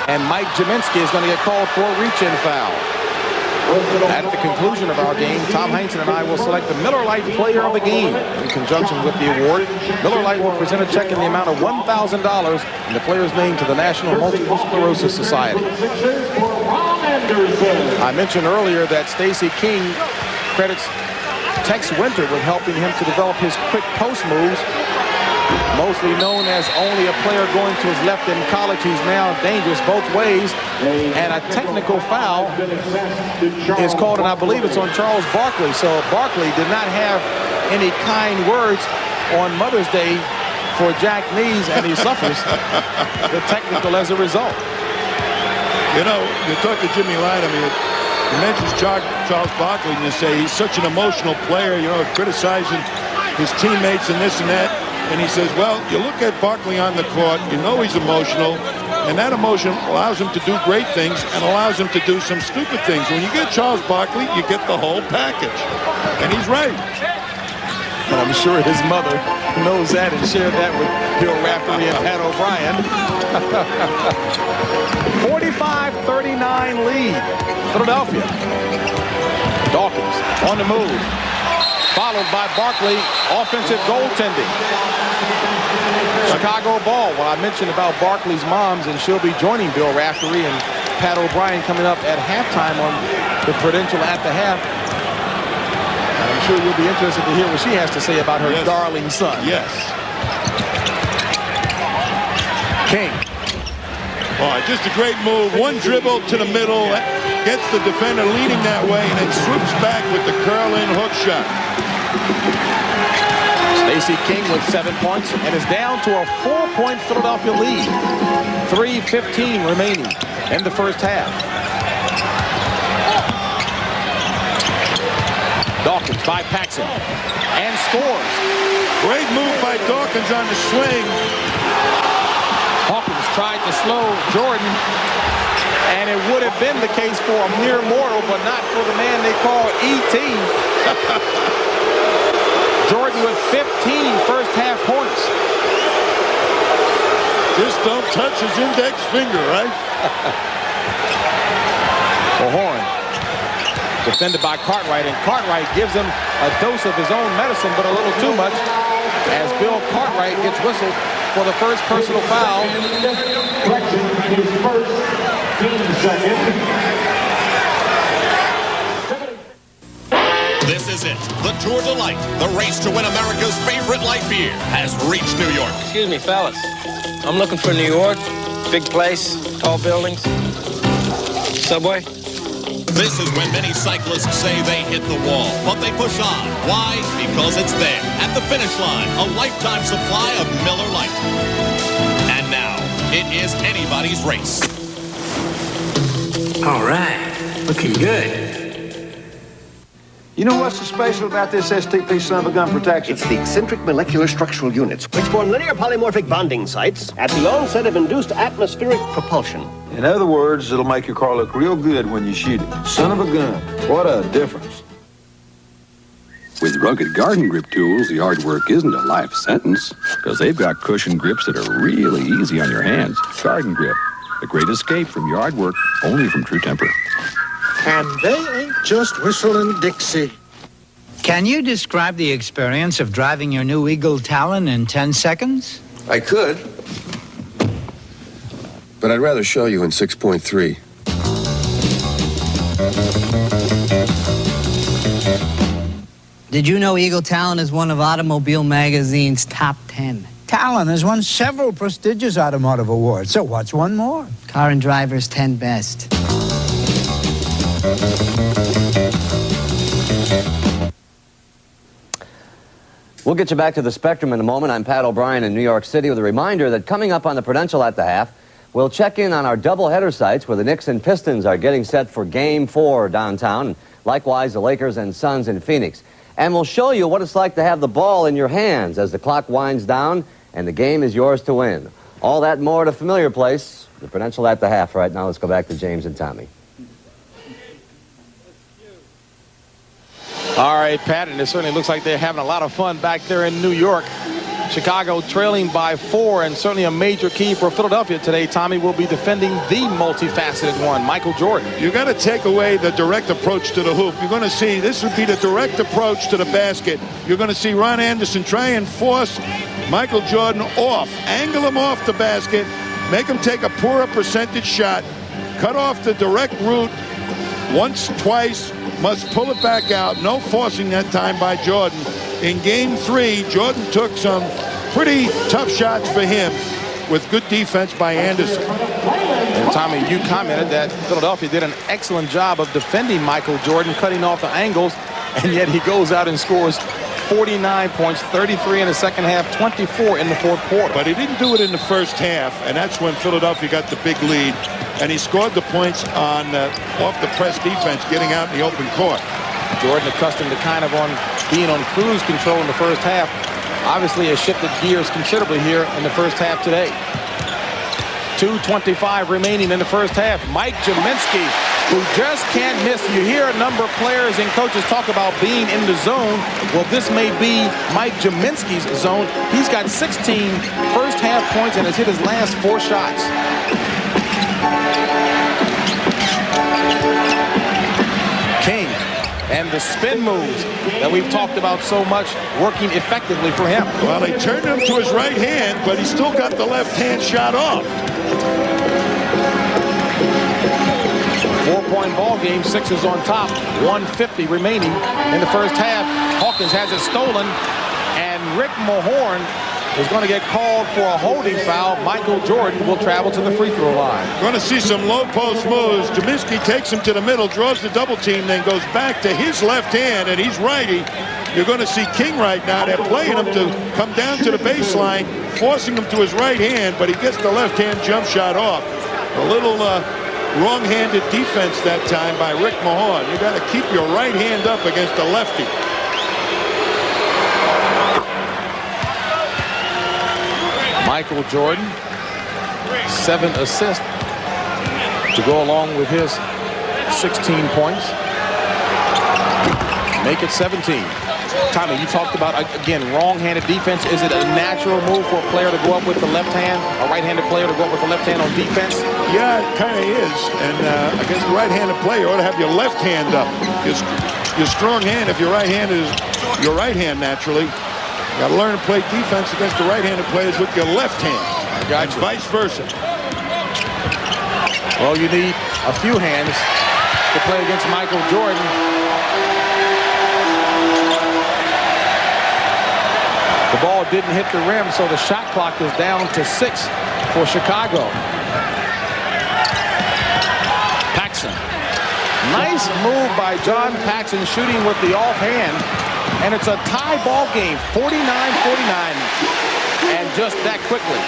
And Mike Jaminski is going to get called for a reach-in foul. At the conclusion of our game, Tom Heinsohn and I will select the Miller Lite Player of the Game in conjunction with the award. Miller Lite will present a check in the amount of $1,000 in the player's name to the National Multiple Sclerosis Society. I mentioned earlier that Stacey King credits Tex Winter with helping him to develop his quick post moves. Mostly known as only a player going to his left in college, he's now dangerous both ways. And a technical foul is called, and I believe it's on Charles Barkley. So Barkley did not have any kind words on Mother's Day for Jack Nees, and he suffers the technical as a result. You know, you talk to Jimmy Lyon, I mean, he mentions Charles Barkley, and you say he's such an emotional player, you know, criticizing his teammates and this and that. And he says, well, you look at Barkley on the court, you know he's emotional, and that emotion allows him to do great things and allows him to do some stupid things. When you get Charles Barkley, you get the whole package. And he's right. And I'm sure his mother knows that and shared that with Bill Raftery and Pat O'Brien. 45-39 lead, Philadelphia. Dawkins on the move. Followed by Barkley, offensive goaltending. Chicago ball. Well, I mentioned about Barkley's moms, and she'll be joining Bill Raftery and Pat O'Brien coming up at halftime on the Prudential at the half. And I'm sure you'll be interested to hear what she has to say about her darling son. Yes. King. Oh, just a great move. One dribble to the middle, gets the defender leading that way, and then swoops back with the curl-in hook shot. Stacey King with 7 points and is down to a 4-point Philadelphia lead. 3:15 remaining in the first half. Dawkins by Paxson and scores. Great move by Dawkins on the swing. Hawkins tried to slow Jordan, and it would have been the case for a mere mortal, but not for the man they call E.T. Jordan with 15 first half points. Just don't touch his index finger, right? Horn defended by Cartwright, and Cartwright gives him a dose of his own medicine, but a little too much, as Bill Cartwright gets whistled for the first personal foul. His first, team second. This is it. The Tour de Light, the race to win America's favorite light beer, has reached New York. Excuse me, fellas. I'm looking for New York. Big place, tall buildings, subway. This is when many cyclists say they hit the wall, but they push on. Why? Because it's there. At the finish line, a lifetime supply of Miller Lite. And now, it is anybody's race. All right, looking good. You know what's so special about this STP son of a gun protection? It's the eccentric molecular structural units, which form linear polymorphic bonding sites at the onset of induced atmospheric propulsion. In other words, it'll make your car look real good when you shoot it. Son of a gun. What a difference. With rugged garden grip tools, the hard work isn't a life sentence, because they've got cushion grips that are really easy on your hands. Garden Grip, the great escape from yard work, only from True Temper. And they ain't just whistling Dixie. Can you describe the experience of driving your new Eagle Talon in 10 seconds? I could, but I'd rather show you in 6.3. Did you know Eagle Talon is one of Automobile Magazine's top 10? Talon has won several prestigious automotive awards, so what's one more? Car and Driver's 10 Best. We'll get you back to the Spectrum in a moment. I'm Pat O'Brien in New York City with a reminder that coming up on the Prudential at the half, we'll check in on our doubleheader sites where the Knicks and Pistons are getting set for Game 4 downtown, and likewise the Lakers and Suns in Phoenix. And we'll show you what it's like to have the ball in your hands as the clock winds down and the game is yours to win. All that and more at a familiar place, the Prudential at the half. Right now, let's go back to James and Tommy. All right, Pat, and it certainly looks like they're having a lot of fun back there in New York. Chicago trailing by 4, and certainly a major key for Philadelphia today. Tommy will be defending the multifaceted one, Michael Jordan. You got to take away the direct approach to the hoop. You're going to see this would be the direct approach to the basket. You're going to see Ron Anderson try and force Michael Jordan off, angle him off the basket, make him take a poorer percentage shot, cut off the direct route once, twice, must pull it back out. No forcing that time by Jordan. In Game 3, Jordan took some pretty tough shots for him with good defense by Anderson. And Tommy, you commented that Philadelphia did an excellent job of defending Michael Jordan, cutting off the angles, and yet he goes out and scores 49 points, 33 in the second half, 24 in the fourth quarter. But he didn't do it in the first half, and that's when Philadelphia got the big lead. And he scored the points on off the press defense, getting out in the open court. Jordan, accustomed to kind of being on cruise control in the first half, obviously has shifted gears considerably here in the first half today. 2:25 remaining in the first half. Mike Jaminski, who just can't miss. You hear a number of players and coaches talk about being in the zone. Well, this may be Mike Jaminski's zone. He's got 16 first half points and has hit his last 4 shots. King and the spin moves that we've talked about so much working effectively for him. Well, they turned him to his right hand, but he still got the left hand shot off. 4-point ball game, Sixers on top, 1:50 remaining in the first half. Hawkins has it stolen, and Rick Mahorn is going to get called for a holding foul. Michael Jordan will travel to the free throw line. Going to see some low post moves. Jaminski takes him to the middle, draws the double team, then goes back to his left hand, and he's righty. You're going to see King right now. They're playing him to come down to the baseline, forcing him to his right hand, but he gets the left hand jump shot off. A little wrong-handed defense that time by Rick Mahorn. You got to keep your right hand up against a lefty. Michael Jordan, 7 assists to go along with his 16 points. Make it 17. Tommy, you talked about, again, wrong-handed defense. Is it a natural move for a player to go up with the left hand, a right-handed player to go up with the left hand on defense? Yeah, it kind of is. And against a right-handed player, you ought to have your left hand up. Your strong hand, if your right hand is your right hand naturally, you got to learn to play defense against the right-handed players with your left hand. I got you. Vice versa. Well, you need a few hands to play against Michael Jordan. The ball didn't hit the rim, so the shot clock is down to 6 for Chicago. Paxson Nice move by John Paxson shooting with the offhand. And it's a tie ball game, 49-49. And just that quickly.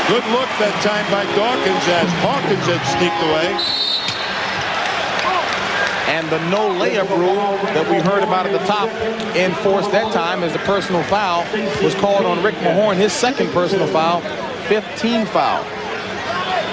Good look that time by Dawkins as Hawkins had sneaked away. And the no layup rule that we heard about at the top enforced that time as the personal foul was called on Rick Mahorn, his second personal foul, 15 foul.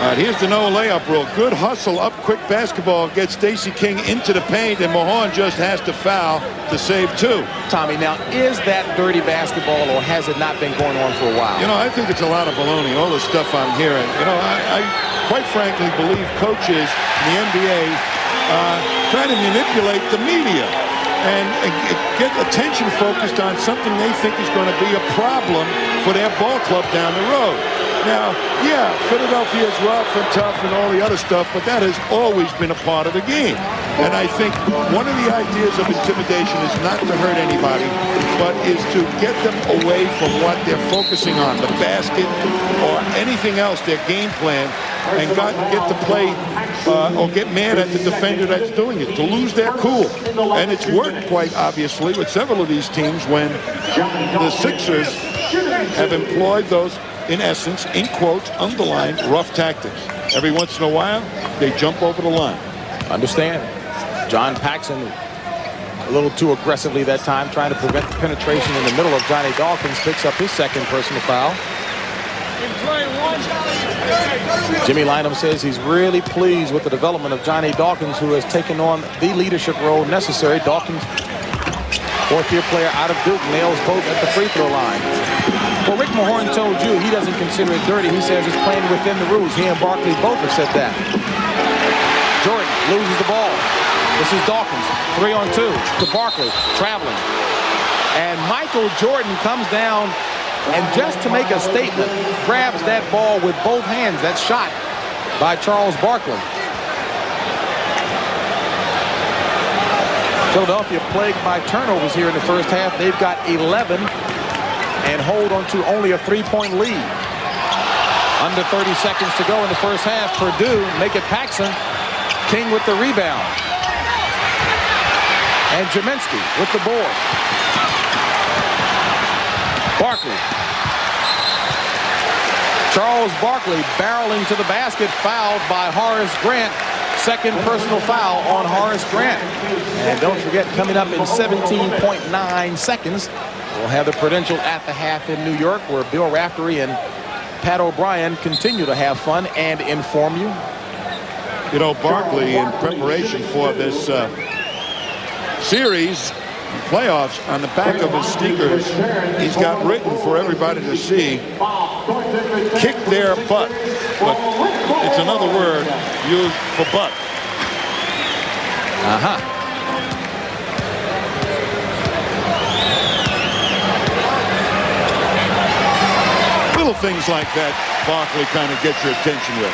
All right, here's the no layup rule. Good hustle, up quick basketball gets Stacey King into the paint, and Mahorn just has to foul to save two. Tommy, now is that dirty basketball, or has it not been going on for a while? You know, I think it's a lot of baloney, all the stuff I'm hearing. You know, I quite frankly believe coaches in the NBA try to manipulate the media and get attention focused on something they think is going to be a problem for their ball club down the road. Now, yeah, Philadelphia is rough and tough and all the other stuff, but that has always been a part of the game. And I think one of the ideas of intimidation is not to hurt anybody, but is to get them away from what they're focusing on, the basket or anything else, their game plan, and get to play or get mad at the defender that's doing it, to lose their cool. And it's worked quite obviously with several of these teams when the Sixers have employed those, in essence, in quotes, underlined rough tactics. Every once in a while, they jump over the line. Understand. John Paxson a little too aggressively that time, trying to prevent the penetration in the middle of Johnny Dawkins, picks up his second personal foul. Jimmy Lynam says he's really pleased with the development of Johnny Dawkins, who has taken on the leadership role necessary. Dawkins, fourth-year player out of Duke, nails both at the free throw line. Well, Rick Mahorn told you he doesn't consider it dirty. He says it's playing within the rules. He and Barkley both have said that. Jordan loses the ball. This is Dawkins, 3-on-2 to Barkley, traveling. And Michael Jordan comes down and just to make a statement, grabs that ball with both hands. That shot by Charles Barkley. Philadelphia plagued by turnovers here in the first half. They've got 11 and hold on to only a 3-point lead. Under 30 seconds to go in the first half. Purdue make it Paxson. King with the rebound. And Jaminski with the board. Barkley. Charles Barkley barreling to the basket, fouled by Horace Grant. Second personal foul on Horace Grant. And don't forget, coming up in 17.9 seconds, we'll have the Prudential at the half in New York, where Bill Raftery and Pat O'Brien continue to have fun and inform you. You know, Barkley, in preparation for this series, playoffs, on the back of his sneakers, he's got written for everybody to see, kick their butt. But it's another word used for butt. Little things like that Barkley kind of gets your attention with.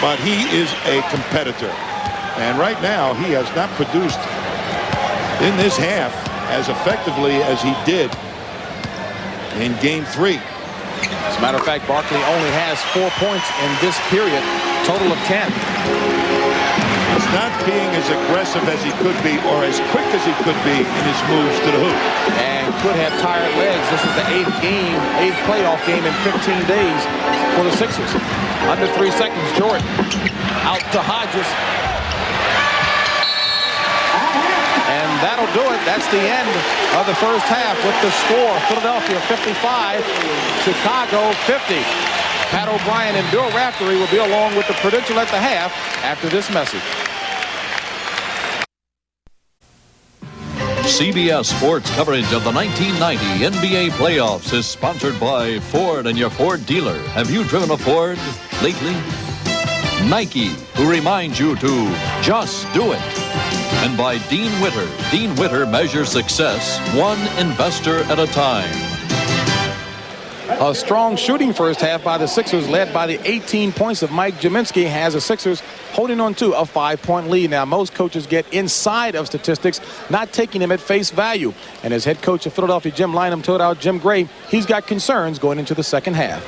But he is a competitor. And right now, he has not produced in this half as effectively as he did in Game 3. As a matter of fact, Barkley only has 4 points in this period, total of 10. He's not being as aggressive as he could be or as quick as he could be in his moves to the hoop. And could have tired legs. This is the eighth playoff game in 15 days for the Sixers. Under 3 seconds, Jordan out to Hodges. And that'll do it. That's the end of the first half with the score. Philadelphia 55, Chicago 50. Pat O'Brien and Bill Raftery will be along with the Prudential at the half after this message. CBS Sports coverage of the 1990 NBA playoffs is sponsored by Ford and your Ford dealer. Have you driven a Ford lately? Nike, who reminds you to just do it. And by Dean Witter. Dean Witter measures success one investor at a time. A strong shooting first half by the Sixers, led by the 18 points of Mike Jaminski, has the Sixers holding on to a 5-point lead. Now, most coaches get inside of statistics, not taking them at face value. And as head coach of Philadelphia, Jim Lynam, told out Jim Gray, he's got concerns going into the second half.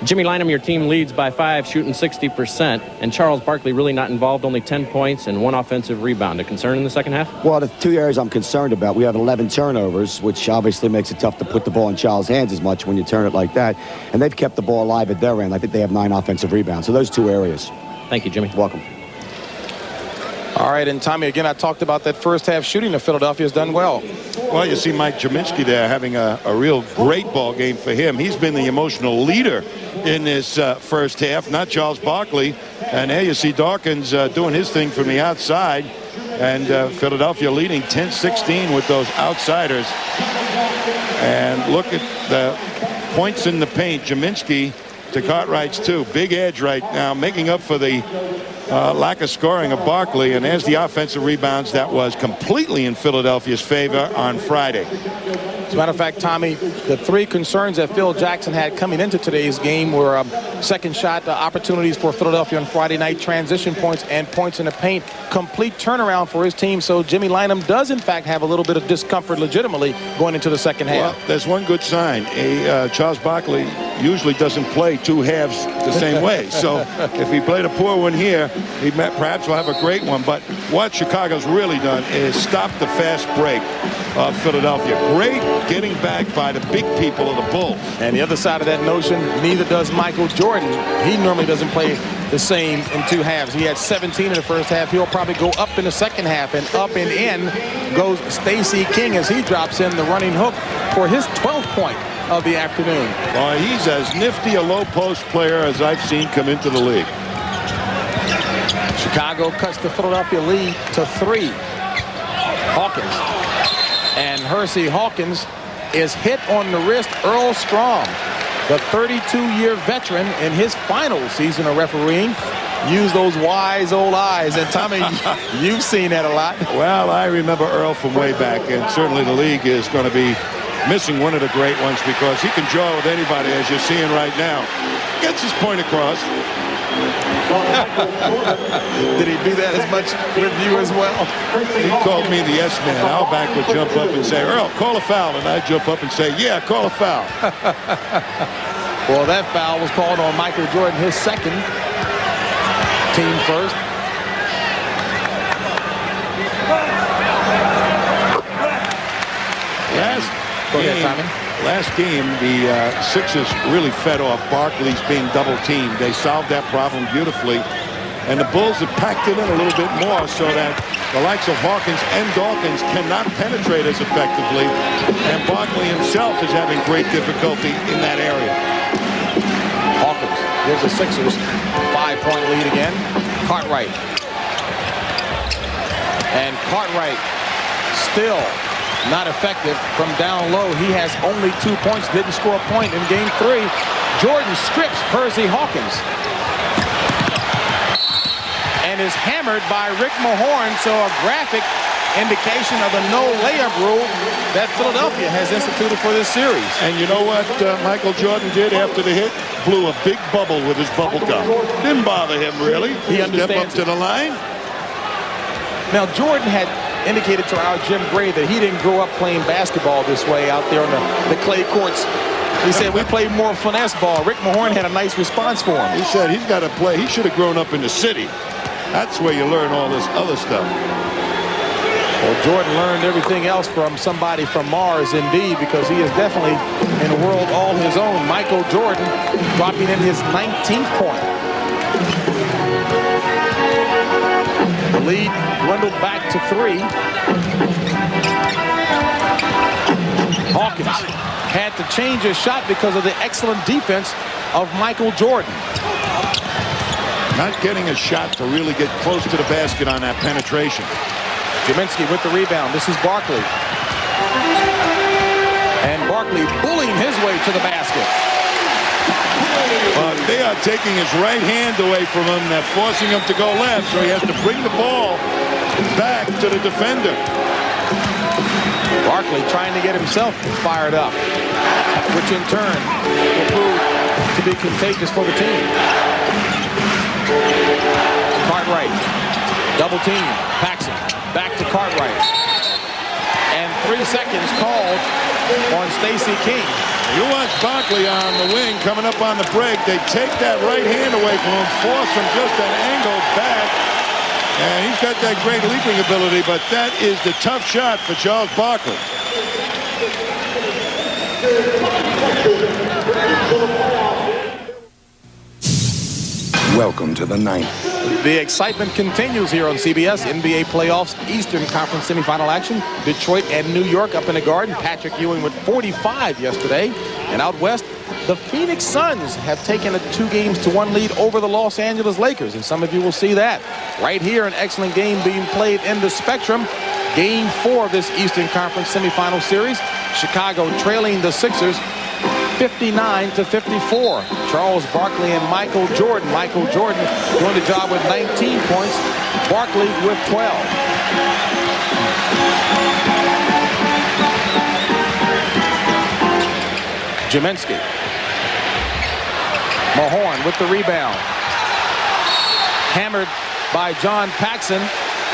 Jimmy Lynam, your team leads by 5, shooting 60%, and Charles Barkley really not involved, only 10 points and 1 offensive rebound. A concern in the second half? Well, the 2 areas I'm concerned about, we have 11 turnovers, which obviously makes it tough to put the ball in Charles' hands as much when you turn it like that. And they've kept the ball alive at their end. I think they have 9 offensive rebounds. So those 2 areas. Thank you, Jimmy. Welcome. All right, and Tommy, again, I talked about that first half shooting of Philadelphia has done well. Well, you see Mike Jaminski there having a real great ball game for him. He's been the emotional leader in this first half, not Charles Barkley. And there you see Dawkins doing his thing from the outside. And Philadelphia leading 10-16 with those outsiders. And look at the points in the paint. Jaminski to Cartwright's 2. Big edge right now, making up for the lack of scoring of Barkley. And there's the offensive rebounds that was completely in Philadelphia's favor on Friday. As a matter of fact, Tommy, the 3 concerns that Phil Jackson had coming into today's game were second shot opportunities for Philadelphia on Friday night, transition points, and points in the paint. Complete turnaround for his team. So Jimmy Lynam does, in fact, have a little bit of discomfort legitimately going into the second half. Well, there's one good sign. Charles Barkley usually doesn't play 2 halves the same way. So if he played a poor one here, he perhaps will have a great one. But what Chicago's really done is stop the fast break of Philadelphia. Great getting back by the big people of the Bulls. And the other side of that notion, neither does Michael Jordan. He normally doesn't play the same in 2 halves. He had 17 in the first half. He'll probably go up in the second half, and up and in goes Stacey King as he drops in the running hook for his 12th point of the afternoon. Well, he's as nifty a low post player as I've seen come into the league. Chicago cuts the Philadelphia lead to 3. Hawkins. And Hersey Hawkins is hit on the wrist. Earl Strom, the 32-year veteran in his final season of refereeing, used those wise old eyes. And Tommy, you've seen that a lot. Well, I remember Earl from way back, and certainly the league is going to be missing one of the great ones because he can draw with anybody, as you're seeing right now. Gets his point across. Did he do that as much with you as well? He called me the S-man. Alback would jump up and say, Earl, call a foul. And I'd jump up and say, yeah, call a foul. Well, that foul was called on Michael Jordan, his second, team first. Last game, the Sixers really fed off Barkley's being double-teamed. They solved that problem beautifully. And the Bulls have packed it in a little bit more so that the likes of Hawkins and Dawkins cannot penetrate as effectively. And Barkley himself is having great difficulty in that area. Hawkins gives the Sixers 5-point lead again. Cartwright. And Cartwright still not effective from down low. He has only 2 points, didn't score a point in game 3. Jordan strips Hersey Hawkins and is hammered by Rick Mahorn. So a graphic indication of the no layup rule that Philadelphia has instituted for this series. And you know what Michael Jordan did after the hit? Blew a big bubble with his bubble gum. Didn't bother him really. He understands Step up to the line. Now Jordan had indicated to our Jim Gray that he didn't grow up playing basketball this way out there on the clay courts. He said we play more finesse ball. Rick Mahorn had a nice response for him. He said he's got to play. He should have grown up in the city. That's where you learn all this other stuff. Well, Jordan learned everything else from somebody from Mars, indeed, because he is definitely in a world all his own. Michael Jordan dropping in his 19th point. The lead dwindled back to 3. Hawkins had to change his shot because of the excellent defense of Michael Jordan. Not getting a shot to really get close to the basket on that penetration. Jaminski with the rebound. This is Barkley. And Barkley bullying his way to the basket. They are taking his right hand away from him. They're forcing him to go left, so he has to bring the ball back to the defender. Barkley trying to get himself fired up, which in turn will prove to be contagious for the team. Cartwright, double team, Paxson, back to Cartwright. And 3 seconds called on Stacy King. You watch Barkley on the wing coming up on the break. They take that right hand away from him, force him just an angle back. And he's got that great leaping ability, but that is the tough shot for Charles Barkley. Welcome to the ninth. The excitement continues here on CBS. NBA playoffs, Eastern Conference semifinal action. Detroit and New York up in the Garden. Patrick Ewing with 45 yesterday. And out west, the Phoenix Suns have taken a 2-1 lead over the Los Angeles Lakers. And some of you will see that. Right here, an excellent game being played in the Spectrum. Game 4 of this Eastern Conference semifinal series. Chicago trailing the Sixers 59-54. Charles Barkley and Michael Jordan. Michael Jordan doing the job with 19 points. Barkley with 12. Jaminsky. Mahorn with the rebound. Hammered by John Paxson.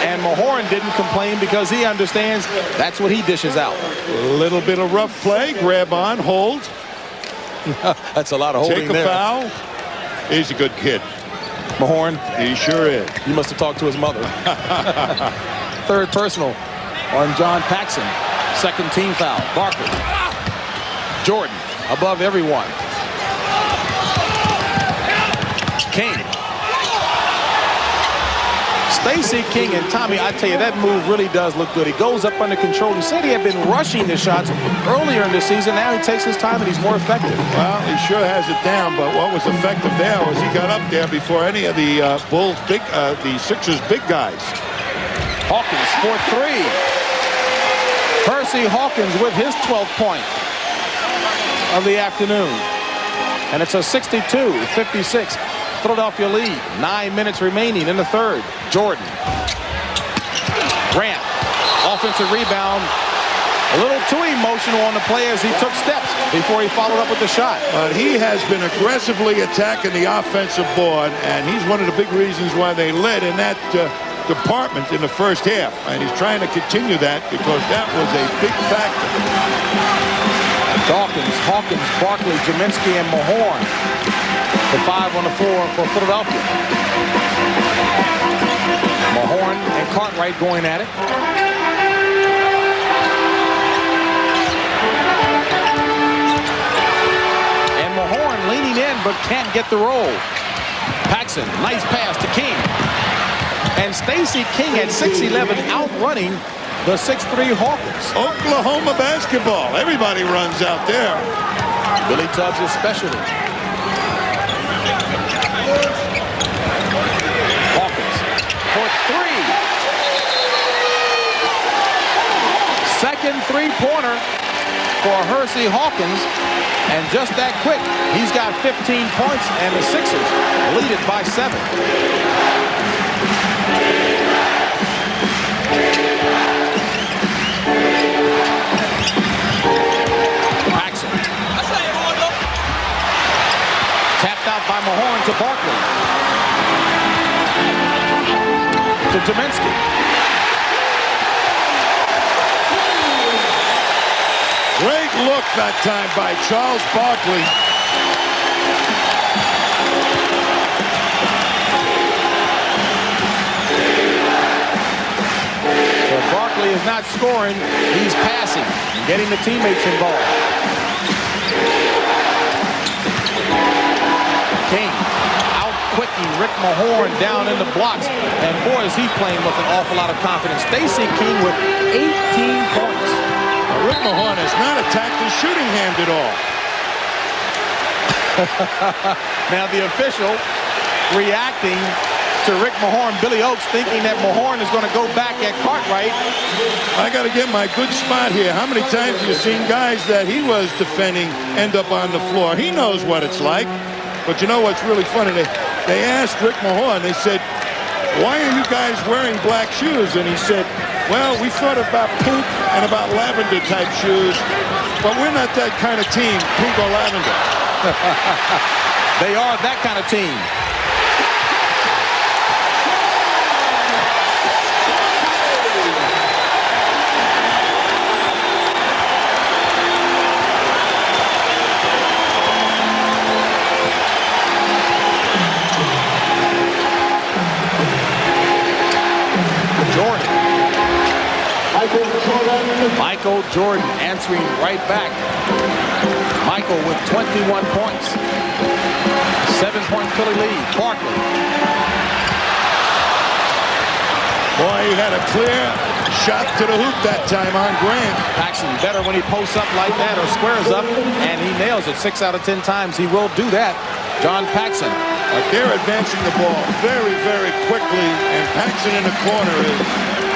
And Mahorn didn't complain because he understands that's what he dishes out. A little bit of rough play. Grab on, hold. That's a lot of holding there. Take a foul. He's a good kid. Mahorn? He sure is. You must have talked to his mother. Third personal on John Paxson. Second team foul. Barkley. Jordan above everyone. King. Stacy King and Tommy, I tell you, that move really does look good. He goes up under control. He said he had been rushing the shots earlier in the season. Now he takes his time and he's more effective. Well, he sure has it down, but what was effective there was he got up there before any of the the Sixers big guys. Hawkins for 3. Percy Hawkins with his 12th point of the afternoon. And it's a 62-56. Philadelphia lead. 9 minutes remaining in the third. Jordan. Grant. Offensive rebound. A little too emotional on the play as he took steps before he followed up with the shot. But he has been aggressively attacking the offensive board, and he's one of the big reasons why they led in that department in the first half. And he's trying to continue that because that was a big factor. Dawkins, Hawkins, Barkley, Jaminsky, and Mahorn. The 5 on the floor for Philadelphia. Mahorn and Cartwright going at it. And Mahorn leaning in but can't get the roll. Paxson, nice pass to King. And Stacy King at 6'11", outrunning the 6'3" Hawkins. Oklahoma basketball. Everybody runs out there. Billy Tubbs' specialty. Hawkins for 3. Second three-pointer for Hersey Hawkins. And just that quick, he's got 15 points, and the Sixers lead it by 7. Paxson. Tapped out by Mahorn to Barkley. To Jaminsky. Great look that time by Charles Barkley. So Barkley is not scoring, he's passing and getting the teammates involved. King out-quicking Rick Mahorn down in the blocks. And boy, is he playing with an awful lot of confidence. Stacy King with 18 points. Now, Rick Mahorn has not attacked his shooting hand at all. Now the official reacting to Rick Mahorn, Billy Oakes thinking that Mahorn is going to go back at Cartwright. I got to get my good spot here. How many times have you seen guys that he was defending end up on the floor? He knows what it's like. But you know what's really funny? They asked Rick Mahorn, they said, why are you guys wearing black shoes? And he said, well, we thought about pink and about lavender type shoes, but we're not that kind of team, pink or lavender. They are that kind of team. Michael Jordan answering right back. Michael with 21 points. 7-point Philly lead. Barkley. Boy, he had a clear shot to the hoop that time on Grant. Paxson better when he posts up like that or squares up, and he nails it 6 out of 10 times. He will do that. John Paxson. But they're advancing the ball very, very quickly, and Paxson in the corner is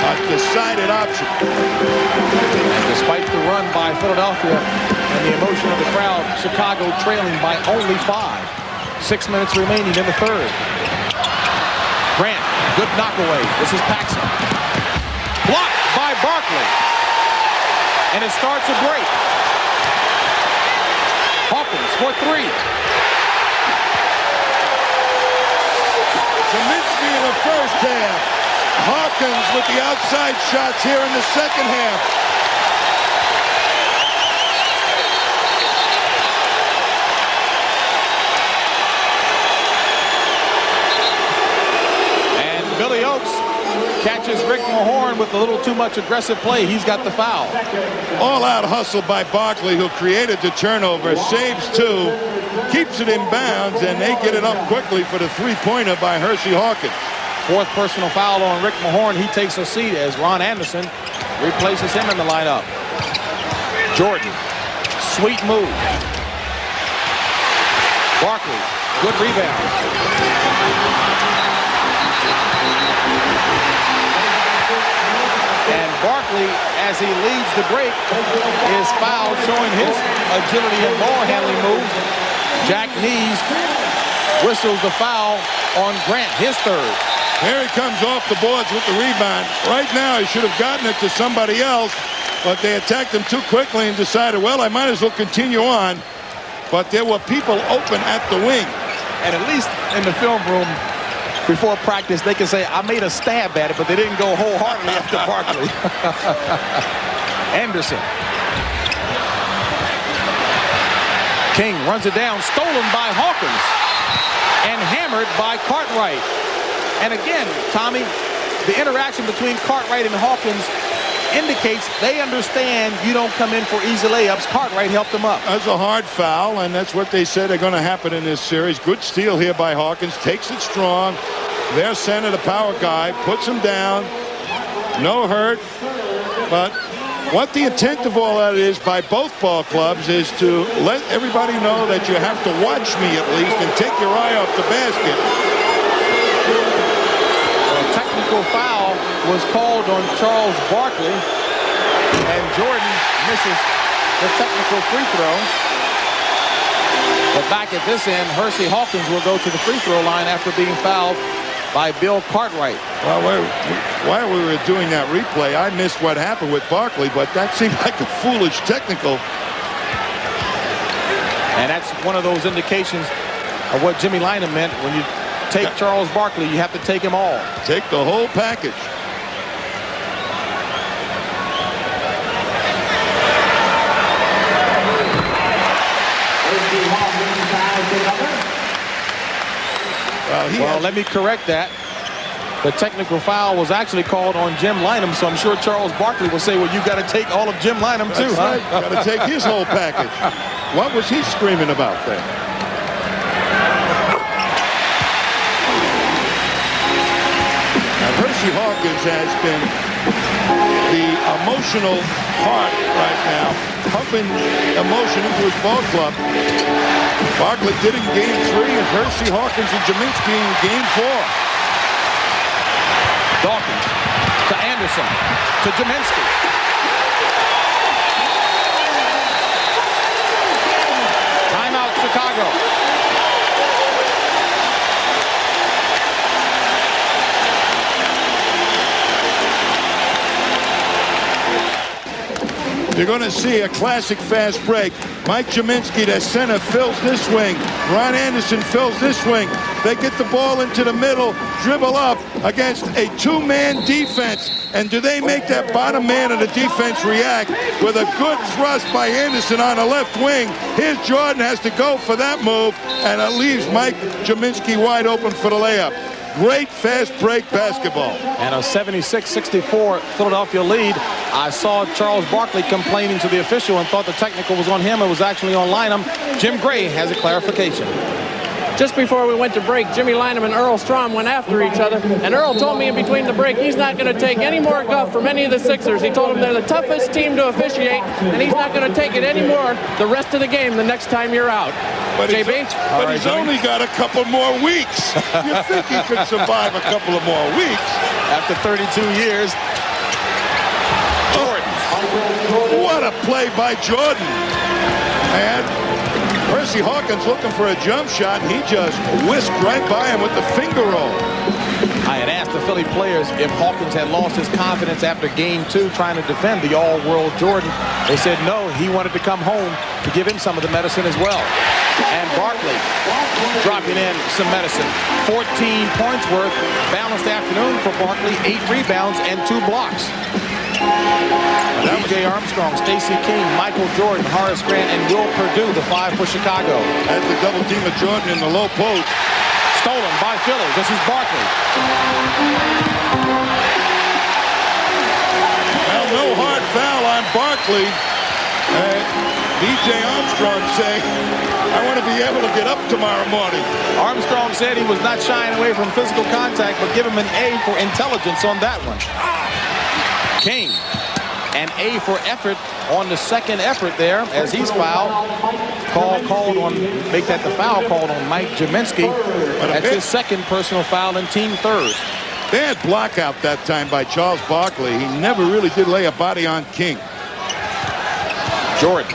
a decided option. And despite the run by Philadelphia and the emotion of the crowd, Chicago trailing by only 5. 6 minutes remaining in the third. Grant, good knockaway. This is Paxson. Blocked by Barkley. And it starts a break. Hawkins for 3. Kaminsky in the first half. Hawkins with the outside shots here in the second half. And Billy Oakes catches Rick Mahorn with a little too much aggressive play. He's got the foul. All-out hustle by Barkley, who created the turnover, saves 2, keeps it in bounds, and they get it up quickly for the three-pointer by Hersey Hawkins. 4th personal foul on Rick Mahorn. He takes a seat as Ron Anderson replaces him in the lineup. Jordan, sweet move. Barkley, good rebound. And Barkley, as he leads the break, is fouled, showing his agility and ball handling moves. Jack Nees whistles the foul on Grant, his 3rd. Here he comes off the boards with the rebound. Right now, he should have gotten it to somebody else, but they attacked him too quickly and decided, well, I might as well continue on. But there were people open at the wing. And at least in the film room, before practice, they can say, I made a stab at it, but they didn't go wholeheartedly after Barkley. Anderson. King runs it down, stolen by Hawkins, and hammered by Cartwright. And again, Tommy, the interaction between Cartwright and Hawkins indicates they understand you don't come in for easy layups. Cartwright helped them up. That's a hard foul, and that's what they said are going to happen in this series. Good steal here by Hawkins. Takes it strong. Their center, the power guy, puts him down. No hurt. But what the intent of all that is by both ball clubs is to let everybody know that you have to watch me at least and take your eye off the basket. Technical foul was called on Charles Barkley, and Jordan misses the technical free throw. But back at this end, Hersey Hawkins will go to the free throw line after being fouled by Bill Cartwright. Well, while we were doing that replay, I missed what happened with Barkley, but that seemed like a foolish technical. And that's one of those indications of what Jimmy Lynam meant. When you take Charles Barkley, you have to take him all. Take the whole package. Well, let me correct that. The technical foul was actually called on Jim Lynam, so I'm sure Charles Barkley will say, well, you got to take all of Jim Lynam too, huh? Right. Got to take his whole package. What was he screaming about there? Hersey Hawkins has been the emotional part right now, pumping emotion into his ball club. Barkley did in Game 3, and Hersey Hawkins and Jaminski in Game 4. Dawkins to Anderson to Jaminski. Timeout, Chicago. You're going to see a classic fast break. Mike Jaminski, the center, fills this wing. Ron Anderson fills this wing. They get the ball into the middle, dribble up against a two-man defense. And do they make that bottom man of the defense react with a good thrust by Anderson on the left wing? Here's Jordan has to go for that move, and it leaves Mike Jaminski wide open for the layup. Great fast break basketball. And a 76-64 Philadelphia lead. I saw Charles Barkley complaining to the official and thought the technical was on him. It was actually on Lynham. Jim Gray has a clarification. Just before we went to break, Jimmy Lynham and Earl Strom went after each other, and Earl told me in between the break he's not going to take any more guff from any of the Sixers. He told them they're the toughest team to officiate, and he's not going to take it anymore the rest of the game the next time you're out. But Jay Beach? He's only got a couple more weeks. You think he could survive a couple of more weeks? After 32 years, Jordan. What a play by Jordan. And Percy Hawkins looking for a jump shot, and he just whisked right by him with the finger roll. I had asked the Philly players if Hawkins had lost his confidence after game 2 trying to defend the all-world Jordan. They said no, he wanted to come home to give him some of the medicine as well. And Barkley dropping in some medicine. 14 points worth. Balanced afternoon for Barkley. 8 rebounds and 2 blocks. DJ Armstrong, Stacey King, Michael Jordan, Horace Grant, and Will Perdue, the 5 for Chicago. As the double team of Jordan in the low post. Stolen by Philly. This is Barkley. Well, no hard foul on Barkley. DJ Armstrong saying, I want to be able to get up tomorrow morning. Armstrong said he was not shying away from physical contact, but give him an A for intelligence on that one. King, an A for effort on the second effort there as he's fouled. Called on, make that the foul called on Mike Jaminski. That's his second personal foul and team third. Bad block out that time by Charles Barkley. He never really did lay a body on King. Jordan.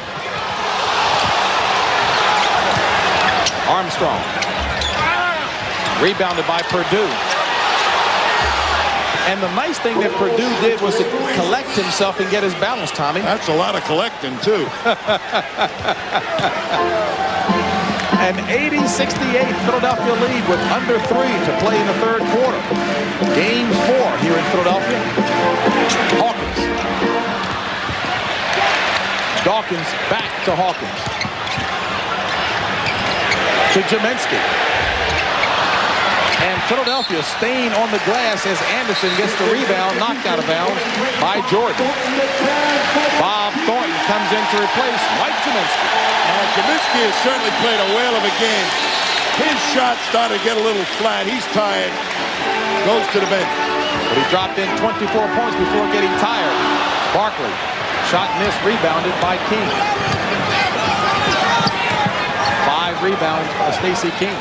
Armstrong. Rebounded by Perdue. And the nice thing that Perdue did was to collect himself and get his balance, Tommy. That's a lot of collecting, too. An 80-68 Philadelphia lead with under 3 to play in the third quarter. Game 4 here in Philadelphia. Hawkins. Dawkins back to Hawkins. To Jaminski. And Philadelphia staying on the glass as Anderson gets the rebound, knocked out of bounds by Jordan. Bob Thornton comes in to replace Mike Jaminski. Jaminski has certainly played a whale of a game. His shot started to get a little flat. He's tired. Goes to the bench. But he dropped in 24 points before getting tired. Barkley, shot missed, rebounded by King. 5 rebounds by Stacey King.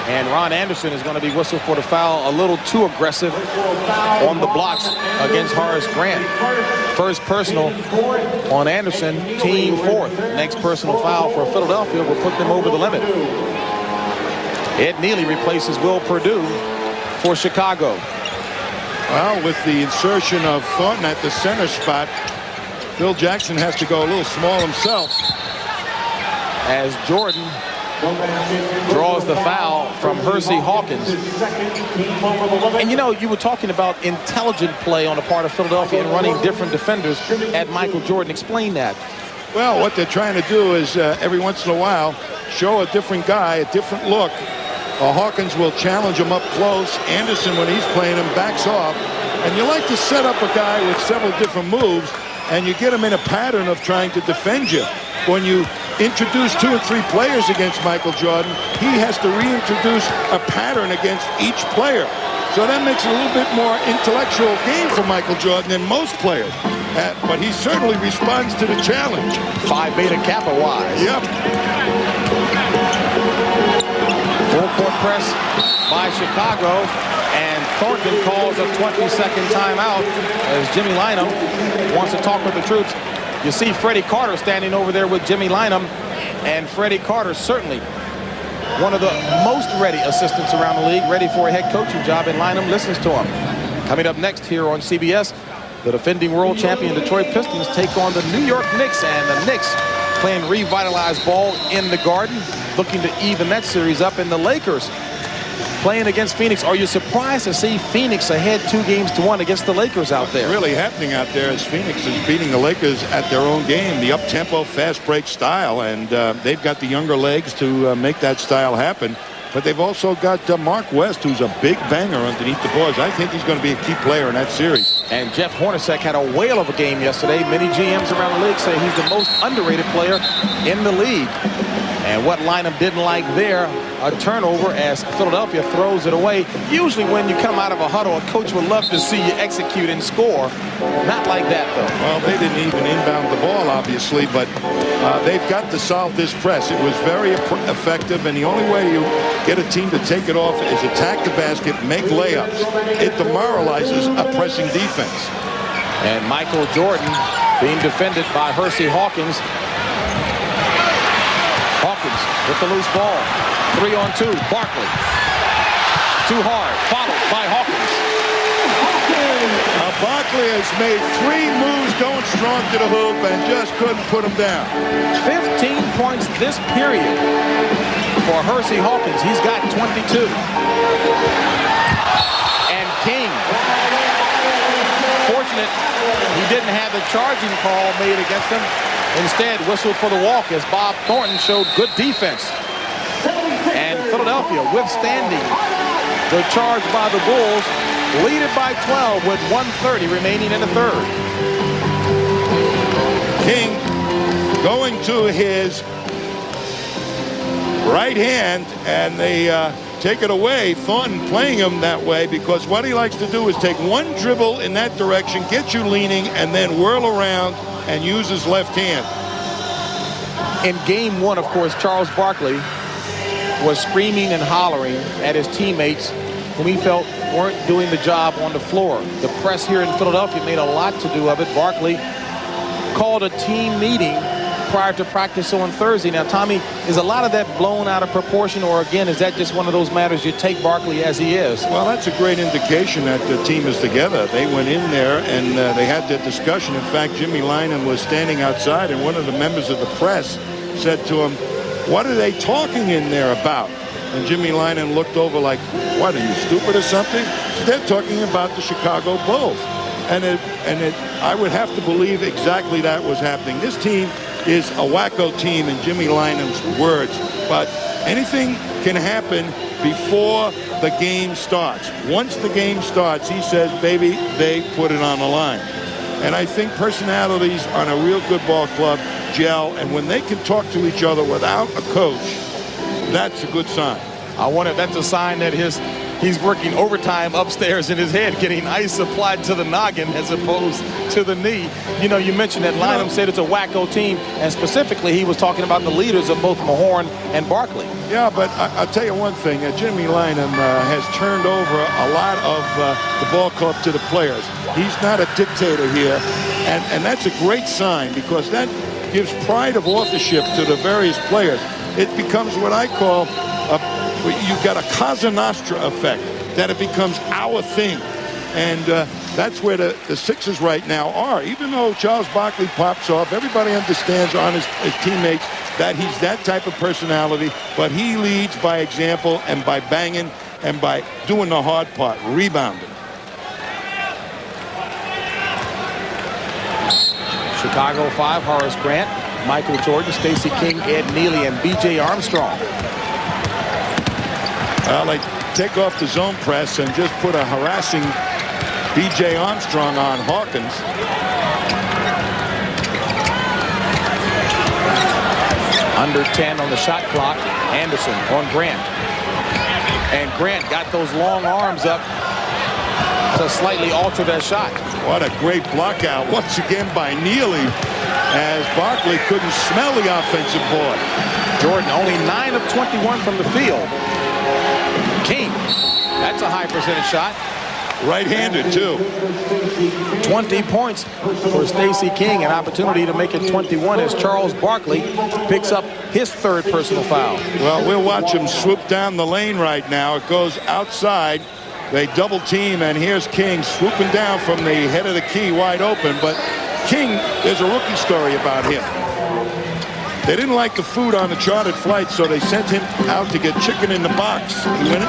And Ron Anderson is going to be whistled for the foul, a little too aggressive on the blocks against Horace Grant. First personal on Anderson, team 4th. Next personal foul for Philadelphia will put them over the limit. Ed Neely replaces Will Perdue for Chicago. Well, with the insertion of Thornton at the center spot, Phil Jackson has to go a little small himself. As Jordan draws the foul from Hersey Hawkins. And you know, you were talking about intelligent play on the part of Philadelphia and running different defenders at Michael Jordan. Explain that. Well, what they're trying to do is every once in a while show a different guy, a different look. Hawkins will challenge him up close. Anderson, when he's playing him, backs off. And you like to set up a guy with several different moves, and you get him in a pattern of trying to defend you. When you introduce 2 or 3 players against Michael Jordan, he has to reintroduce a pattern against each player. So that makes it a little bit more intellectual game for Michael Jordan than most players. But he certainly responds to the challenge. Phi Beta Kappa wise. Yep. Full court press by Chicago. And Thornton calls a 20-second timeout as Jimmy Lynham wants to talk with the troops. You see Freddie Carter standing over there with Jimmy Lynham, and Freddie Carter certainly one of the most ready assistants around the league, ready for a head coaching job, and Lynham listens to him. Coming up next here on CBS, the defending world champion Detroit Pistons take on the New York Knicks, and the Knicks playing revitalized ball in the Garden, looking to even that series up, and the Lakers playing against Phoenix. Are you surprised to see Phoenix ahead 2-1 against the Lakers out there? What's really happening out there is Phoenix is beating the Lakers at their own game, the up-tempo, fast break style, and they've got the younger legs to make that style happen. but they've also got Mark West, who's a big banger underneath the boards. I think he's going to be a key player in that series. And Jeff Hornacek had a whale of a game yesterday. Many GMs around the league say he's the most underrated player in the league. And what Lynham didn't like there, a turnover as Philadelphia throws it away. Usually when you come out of a huddle, a coach would love to see you execute and score. Not like that, though. Well, they didn't even inbound the ball, obviously, but they've got to solve this press. It was very effective, and the only way you get a team to take it off is attack the basket, make layups. It demoralizes a pressing defense. And Michael Jordan being defended by Hersey Hawkins. Hawkins with the loose ball. 3-on-2. Barkley. Too hard. Followed by Hawkins. Barkley has made 3 moves going strong to the hoop and just couldn't put him down. 15 points this period for Hersey Hawkins. He's got 22. And King. Fortunate he didn't have the charging call made against him. Instead, whistled for the walk as Bob Thornton showed good defense. And Philadelphia withstanding the charge by the Bulls, lead it by 12 with 1:30 remaining in the third. King going to his right hand, and they take it away. Thornton playing him that way because what he likes to do is take one dribble in that direction, get you leaning, and then whirl around and use his left hand. In game 1, of course, Charles Barkley was screaming and hollering at his teammates whom he felt weren't doing the job on the floor. The press here in Philadelphia made a lot to do of it. Barkley called a team meeting prior to practice on Thursday. Now, Tommy, is a lot of that blown out of proportion, or again, is that just one of those matters you take Barkley as he is? Well, that's a great indication that the team is together. They went in there and they had that discussion. In fact, Jimmy Lynham was standing outside, and one of the members of the press said to him, "What are they talking in there about?" And Jimmy Lynham looked over like, "What, are you stupid or something?" They're talking about the Chicago Bulls. And I would have to believe exactly that was happening. This team is a wacko team in Jimmy Lynham's words, but anything can happen before the game starts. Once the game starts, he says, baby, they put it on the line. And I think personalities on a real good ball club gel, and when they can talk to each other without a coach, that's a good sign. I wonder if that's a sign that he's working overtime upstairs in his head, getting ice applied to the noggin as opposed to the knee. You know, you mentioned that Lynham said it's a wacko team, and specifically he was talking about the leaders of both Mahorn and Barkley. Yeah, but I'll tell you one thing. Jimmy Lynham has turned over a lot of the ball club to the players. He's not a dictator here, and that's a great sign because that gives pride of authorship to the various players. It becomes what I call you've got a Cosa Nostra effect, that it becomes our thing. And that's where the Sixers right now are. Even though Charles Barkley pops off, everybody understands on his teammates that he's that type of personality, but he leads by example and by banging and by doing the hard part, rebounding. Chicago 5, Horace Grant, Michael Jordan, Stacey King, Ed Neely, and B.J. Armstrong. Well, they take off the zone press and just put a harassing B.J. Armstrong on Hawkins. Under 10 on the shot clock. Anderson on Grant. And Grant got those long arms up to slightly alter that shot. What a great block out once again by Neely, as Barkley couldn't smell the offensive board. Jordan only 9 of 21 from the field. King, that's a high percentage shot. Right-handed, too. 20 points for Stacey King, an opportunity to make it 21 as Charles Barkley picks up his third personal foul. Well, we'll watch him swoop down the lane right now. It goes outside. They double team, and here's King swooping down from the head of the key wide open. But King, there's a rookie story about him. They didn't like the food on the chartered flight, so they sent him out to get chicken in the box. He went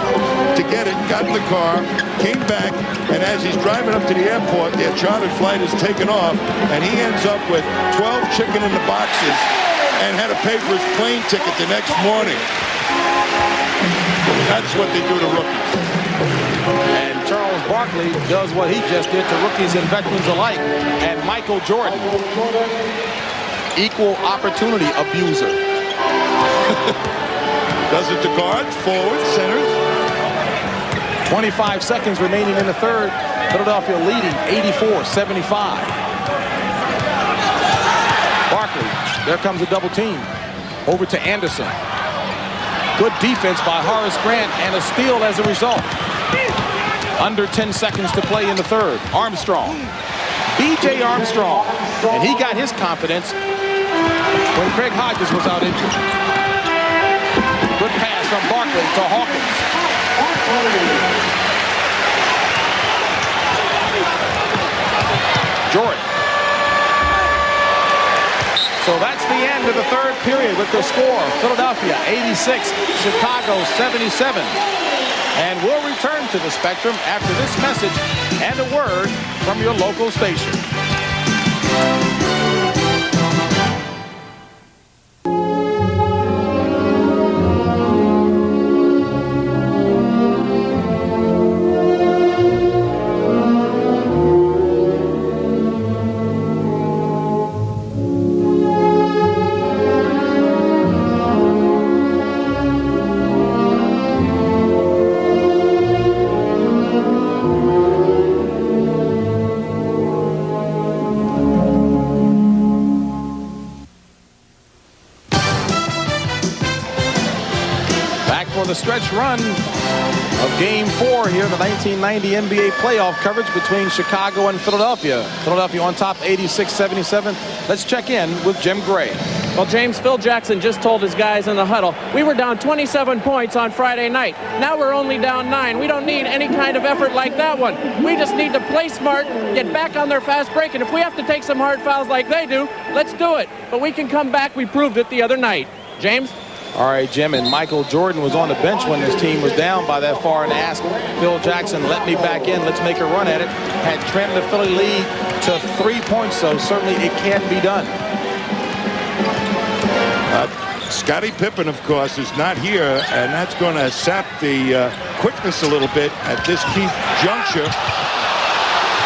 to get it, got in the car, came back, and as he's driving up to the airport, their chartered flight is taken off, and he ends up with 12 chicken in the boxes and had to pay for his plane ticket the next morning. That's what they do to rookies. And Charles Barkley does what he just did to rookies and veterans alike. And Michael Jordan, equal opportunity abuser. Does it to guards, forwards, centers. 25 seconds remaining in the third. Philadelphia leading 84-75. Barkley, there comes a double team. Over to Anderson. Good defense by Horace Grant and a steal as a result. Under 10 seconds to play in the third. Armstrong. B.J. Armstrong. And he got his confidence when Craig Hodges was out injured. Good pass from Barkley to Hawkins. Jordan. So that's the end of the third period with the score. Philadelphia 86, Chicago 77. And we'll return to the Spectrum after this message and a word from your local station. The stretch run of Game 4 here, the 1990 NBA playoff coverage between Chicago and Philadelphia. Philadelphia on top 86-77. Let's check in with Jim Gray. Well, James, Phil Jackson just told his guys in the huddle, we were down 27 points on Friday night. Now we're only down 9. We don't need any kind of effort like that one. We just need to play smart, get back on their fast break, and if we have to take some hard fouls like they do, let's do it. But we can come back. We proved it the other night. James? All right, Jim, and Michael Jordan was on the bench when his team was down by that far and asked Phil Jackson, let me back in, let's make a run at it. Had trimmed the Philly lead to 3 points, so certainly it can be done. Scottie Pippen, of course, is not here, and that's going to sap the quickness a little bit at this key juncture.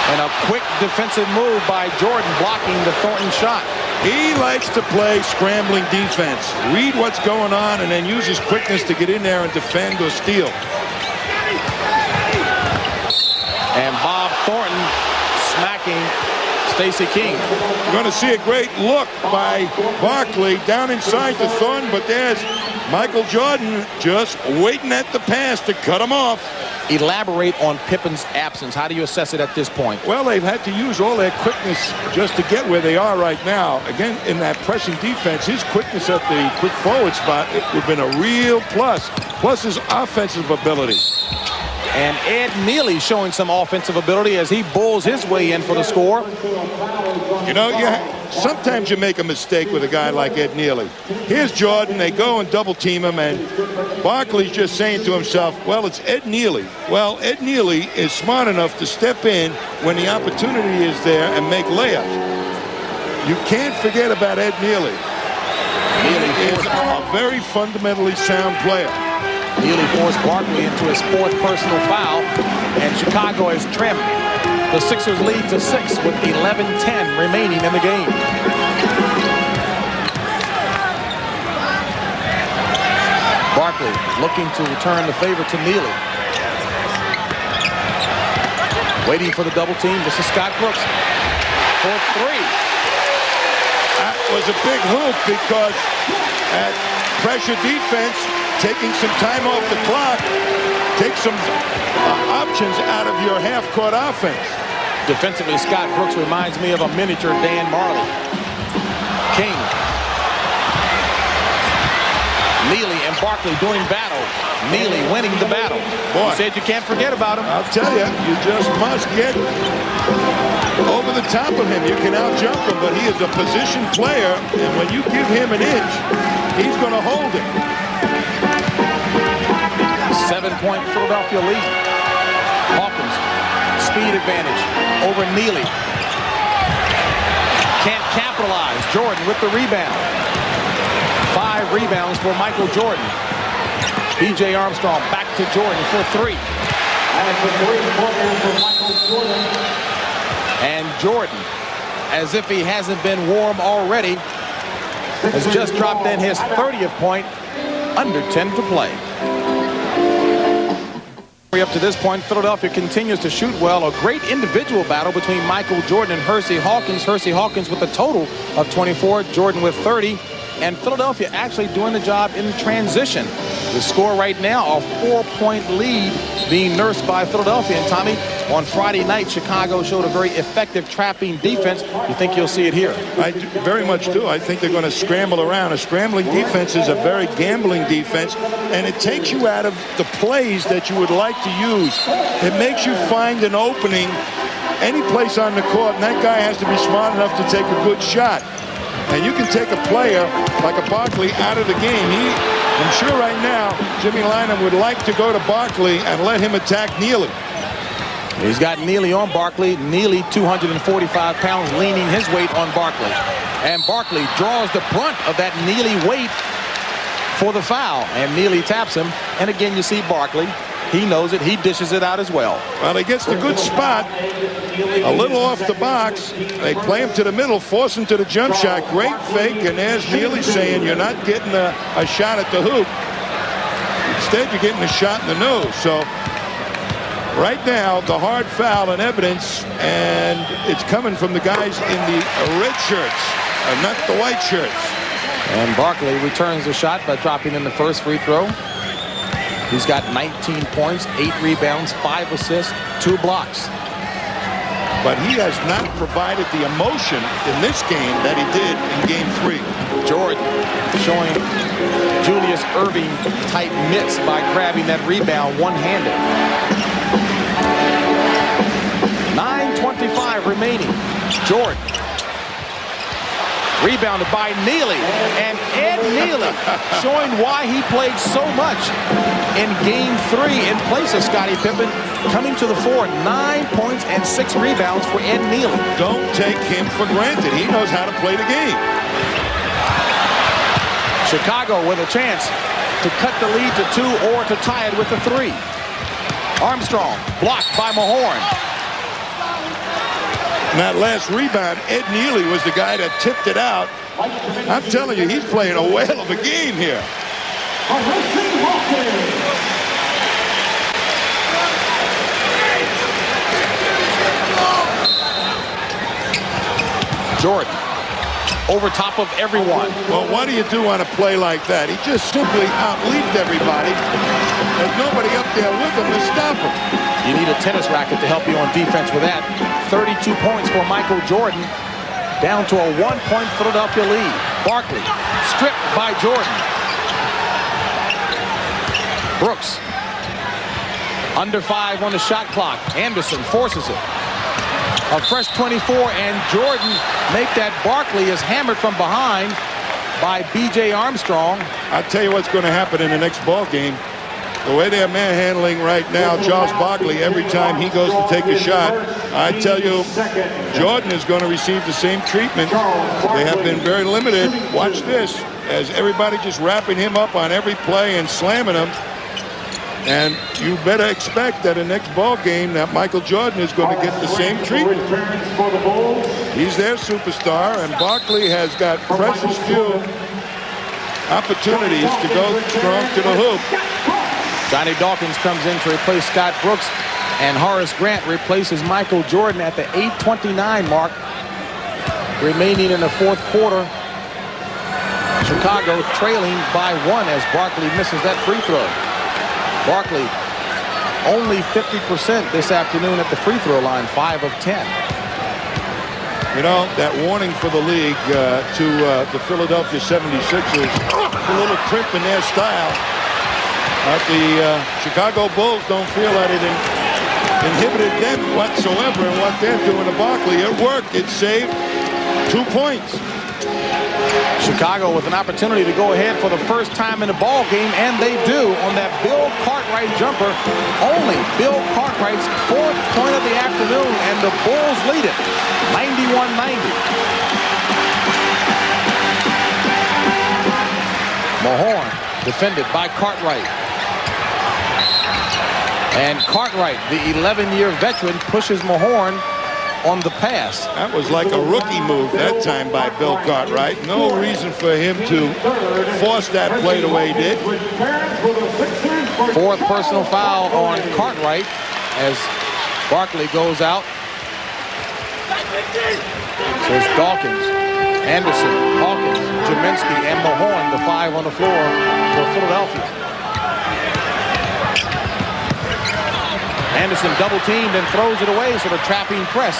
And a quick defensive move by Jordan blocking the Thornton shot. He likes to play scrambling defense. Read what's going on and then use his quickness to get in there and defend or steal. And Bob Thornton smacking Stacey King. You're going to see a great look by Barkley down inside to Thornton, but there's Michael Jordan just waiting at the pass to cut him off. Elaborate on Pippen's absence. How do you assess it at this point? Well, they've had to use all their quickness just to get where they are right now. Again, in that pressing defense, his quickness at the quick forward spot would have been a real plus. Plus his offensive ability. And Ed Neely showing some offensive ability as he bulls his way in for the score. You know, sometimes you make a mistake with a guy like Ed Neely. Here's Jordan. They go and double team him, and Barkley's just saying to himself, well, it's Ed Neely. Well, Ed Neely is smart enough to step in when the opportunity is there and make layups. You can't forget about Ed Neely. Neely is a very fundamentally sound player. Neely forced Barkley into his 4th personal foul, and Chicago has trimmed the Sixers lead to 6 with 11:10 remaining in the game. Barkley looking to return the favor to Neely. Waiting for the double team. This is Scott Brooks for 3. That was a big hoop because at pressure defense, taking some time off the clock, take some options out of your half-court offense. Defensively, Scott Brooks reminds me of a miniature Dan Marley. King. Neely and Barkley doing battle. Neely winning the battle. Boy, you said you can't forget about him. I'll tell you, you just must get over the top of him. You can out-jump him, but he is a position player, and when you give him an inch, he's going to hold it. 7-point Philadelphia lead. Hawkins, speed advantage over Neely. Can't capitalize. Jordan with the rebound. 5 rebounds for Michael Jordan. B.J. Armstrong back to Jordan for three. And the three-pointer for Michael Jordan. And Jordan, as if he hasn't been warm already, has just dropped in his 30th point, under 10 to play. Up to this point, Philadelphia continues to shoot well. A great individual battle between Michael Jordan and Hersey Hawkins. Hersey Hawkins with a total of 24, Jordan with 30. And Philadelphia actually doing the job in transition. The score right now, a 4-point lead being nursed by Philadelphia. And Tommy, on Friday night, Chicago showed a very effective trapping defense. You think you'll see it here? I very much do. I think they're going to scramble around. A scrambling defense is a very gambling defense, and it takes you out of the plays that you would like to use. It makes you find an opening any place on the court, and that guy has to be smart enough to take a good shot. And you can take a player like a Barkley out of the game. I'm sure right now Jimmy Lynam would like to go to Barkley and let him attack Neely. He's got Neely on Barkley. Neely, 245 pounds, leaning his weight on Barkley. And Barkley draws the brunt of that Neely weight for the foul. And Neely taps him. And again, you see Barkley. He knows it. He dishes it out as well. Well, he gets the good spot. A little off the box. They play him to the middle, force him to the jump shot. Great fake. And there's Neely saying you're not getting a shot at the hoop. Instead, you're getting a shot in the nose. So right now, the hard foul and evidence, and it's coming from the guys in the red shirts, not the white shirts. And Barkley returns the shot by dropping in the first free throw. He's got 19 points, 8 rebounds, 5 assists, 2 blocks. But he has not provided the emotion in this game that he did in Game 3. Jordan showing Julius Erving type mitts by grabbing that rebound one-handed. 9:25 remaining. Jordan. Rebounded by Neely. And Ed Neely showing why he played so much in Game 3 in place of Scottie Pippen, coming to the fore. 9 points and 6 rebounds for Ed Neely. Don't take him for granted. He knows how to play the game. Chicago with a chance to cut the lead to 2 or to tie it with a 3. Armstrong blocked by Mahorn. And that last rebound, Ed Neely was the guy that tipped it out. I'm telling you, he's playing a whale of a game here. Jordan over top of everyone. Well, what do you do on a play like that? He just simply out-leaped everybody. There's nobody up there with him to stop him. You need a tennis racket to help you on defense with that. 32 points for Michael Jordan, down to a 1-point Philadelphia lead. Barkley stripped by Jordan. Brooks under 5 on the shot clock. Anderson forces it. A fresh 24, and Jordan make that. Barkley is hammered from behind by B.J. Armstrong. I'll tell you what's going to happen in the next ball game. The way they're manhandling right now Charles Barkley every time he goes to take a shot, I tell you, Jordan is going to receive the same treatment. They have been very limited. Watch this, as everybody just wrapping him up on every play and slamming him. And you better expect that in the next ball game that Michael Jordan is going to get the same treatment. He's their superstar, and Barkley has got precious few opportunities to go strong to the hoop. Johnny Dawkins comes in to replace Scott Brooks, and Horace Grant replaces Michael Jordan at the 8:29 mark, remaining in the fourth quarter. Chicago trailing by 1 as Barkley misses that free throw. Barkley only 50% this afternoon at the free throw line, 5 of 10. You know, that warning for the league to the Philadelphia 76ers, a little crimp in their style. But the Chicago Bulls don't feel that it inhibited them whatsoever in what they're doing to Barkley. It worked. It saved 2 points. Chicago with an opportunity to go ahead for the first time in the ball game, and they do on that Bill Cartwright jumper. Only Bill Cartwright's 4th point of the afternoon, and the Bulls lead it 91-90. Mahorn defended by Cartwright. And Cartwright, the 11-year veteran, pushes Mahorn on the pass. That was like a rookie move that time by Bill Cartwright. No reason for him to force that play the way he did. Fourth personal foul on Cartwright as Barkley goes out. So it's Dawkins, Anderson, Hawkins, Jaminski, and Mahorn, the 5 on the floor for Philadelphia. Anderson double teamed and throws it away, so the trapping press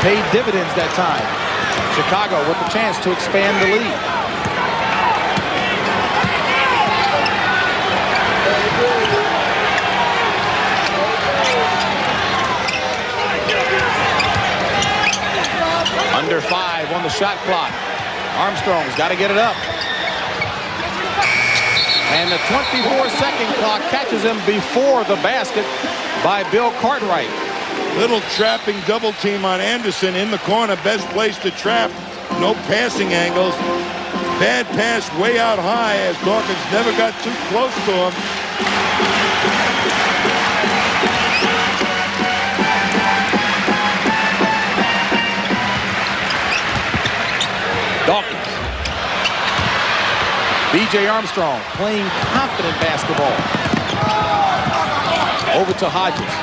paid dividends that time. Chicago with the chance to expand the lead. Under 5 on the shot clock. Armstrong's got to get it up. And the 24-second clock catches him before the basket by Bill Cartwright. Little trapping double team on Anderson in the corner. Best place to trap. No passing angles. Bad pass way out high as Dawkins never got too close to him. Dawkins. B.J. Armstrong playing confident basketball. Over to Hodges.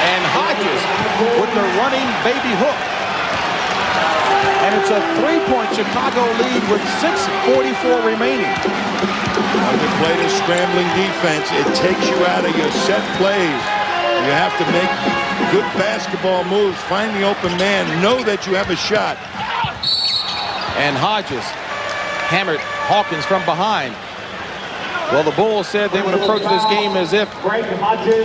And Hodges with the running baby hook. And it's a 3-point Chicago lead with 6:44 remaining. When you play the scrambling defense, it takes you out of your set plays. You have to make good basketball moves, find the open man, know that you have a shot. And Hodges hammered Hawkins from behind. Well, the Bulls said they would approach this game as if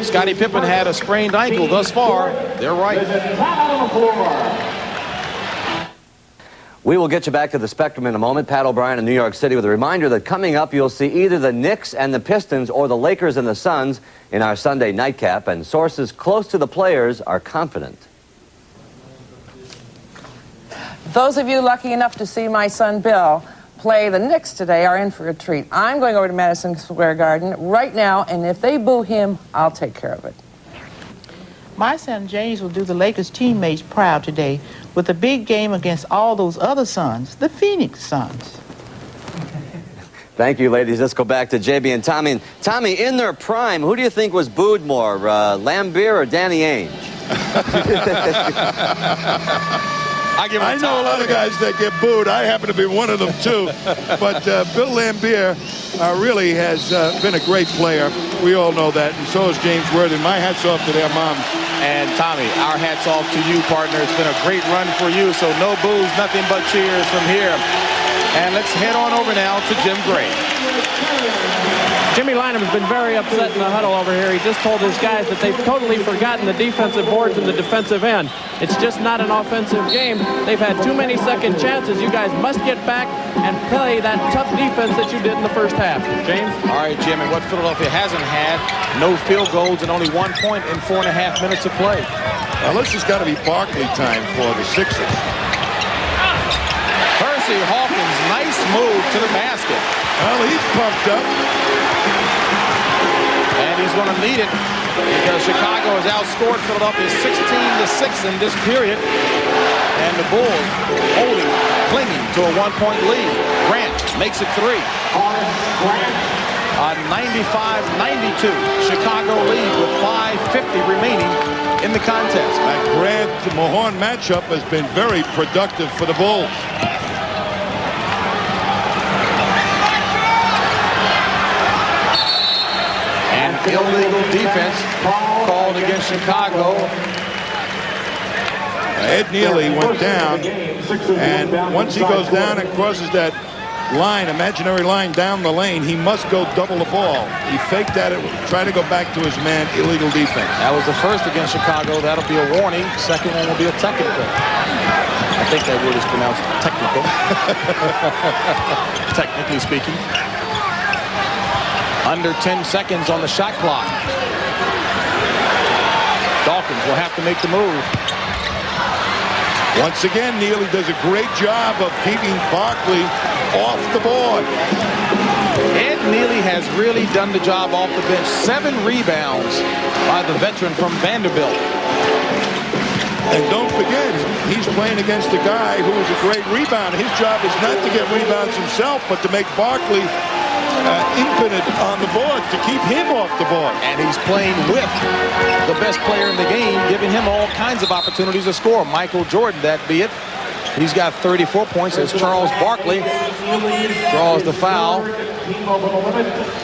Scottie Pippen had a sprained ankle. Thus far, they're right. We will get you back to the Spectrum in a moment. Pat O'Brien in New York City with a reminder that coming up you'll see either the Knicks and the Pistons or the Lakers and the Suns in our Sunday nightcap, and sources close to the players are confident. Those of you lucky enough to see my son Bill play the Knicks today are in for a treat. I'm going over to Madison Square Garden right now, and if they boo him, I'll take care of it. My son James will do the Lakers teammates proud today with a big game against all those other Suns, the Phoenix Suns. Thank you, ladies. Let's go back to JB and Tommy. And Tommy, in their prime, who do you think was booed more, Lambeer or Danny Ainge? I know a lot of guys that get booed. I happen to be one of them, too. But Bill Lambeer really has been a great player. We all know that, and so is James Worthy. My hat's off to their moms. And Tommy, our hat's off to you, partner. It's been a great run for you, so no boos, nothing but cheers from here. And let's head on over now to Jim Gray. Jimmy Lineham's been very upset in the huddle over here. He just told his guys that they've totally forgotten the defensive boards and the defensive end. It's just not an offensive game. They've had too many second chances. You guys must get back and play that tough defense that you did in the first half. James? All right, Jim, and what Philadelphia hasn't had, no field goals and only 1 point in 4.5 minutes of play. Now, this has got to be Barkley time for the Sixers. Percy Hawkins, nice move to the basket. Well, he's pumped up. And he's going to need it because Chicago has outscored Philadelphia 16-6 in this period. And the Bulls holding, clinging to a 1-point lead. Grant makes it 3. A 95-92 Chicago lead with 5:50 remaining in the contest. That Grant-Mahorn matchup has been very productive for the Bulls. Illegal defense called against Chicago. Ed Neely went down, and once he goes down and crosses that line, imaginary line down the lane, he must go double the ball. He faked that, trying to go back to his man, illegal defense. That was the first against Chicago. That'll be a warning. Second one will be a technical. I think that word is pronounced technical. Technically speaking. Under 10 seconds on the shot clock. Dawkins will have to make the move. Once again, Neely does a great job of keeping Barkley off the board. Ed Neely has really done the job off the bench. 7 rebounds by the veteran from Vanderbilt. And don't forget, he's playing against a guy who is a great rebounder. His job is not to get rebounds himself, but to make Barkley impotent on the board, to keep him off the board. And he's playing with the best player in the game, giving him all kinds of opportunities to score. Michael Jordan, that be it. He's got 34 points as Charles Barkley draws the foul.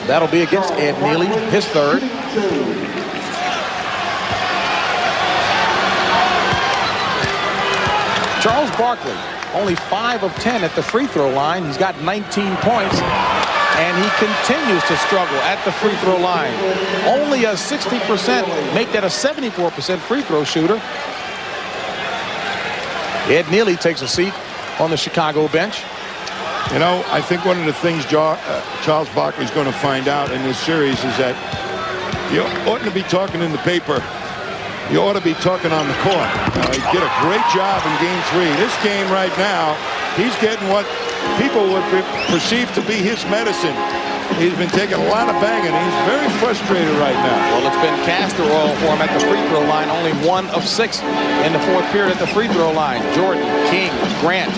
That'll be against Ed Neely, his third. Charles Barkley, only 5 of 10 at the free throw line. He's got 19 points, and he continues to struggle at the free throw line. Only a 60%, make that a 74% free throw shooter. Ed Neely takes a seat on the Chicago bench. You know, I think one of the things Charles Barkley's going to find out in this series is that you oughtn't to be talking in the paper. You ought to be talking on the court. He did a great job in Game 3. This game right now, he's getting what people would perceive to be his medicine. He's been taking a lot of banging. He's very frustrated right now. Well, it's been castor oil for him at the free throw line. Only 1 of 6 in the 4th period at the free throw line. Jordan, King, Grant,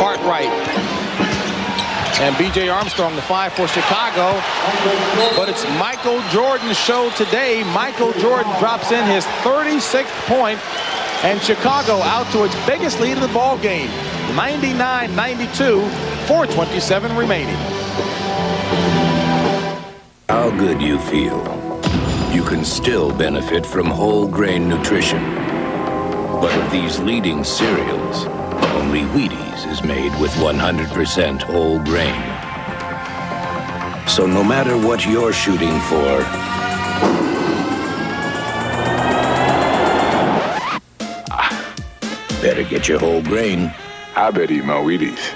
Cartwright, and B.J. Armstrong, the 5 for Chicago. But it's Michael Jordan's show today. Michael Jordan drops in his 36th point, and Chicago out to its biggest lead in the ball game, 99-92, 4:27 remaining. How good you feel. You can still benefit from whole grain nutrition. But of these leading cereals, only Wheaties is made with 100% whole grain. So no matter what you're shooting for, better get your whole grain. I bet eat my Wheaties.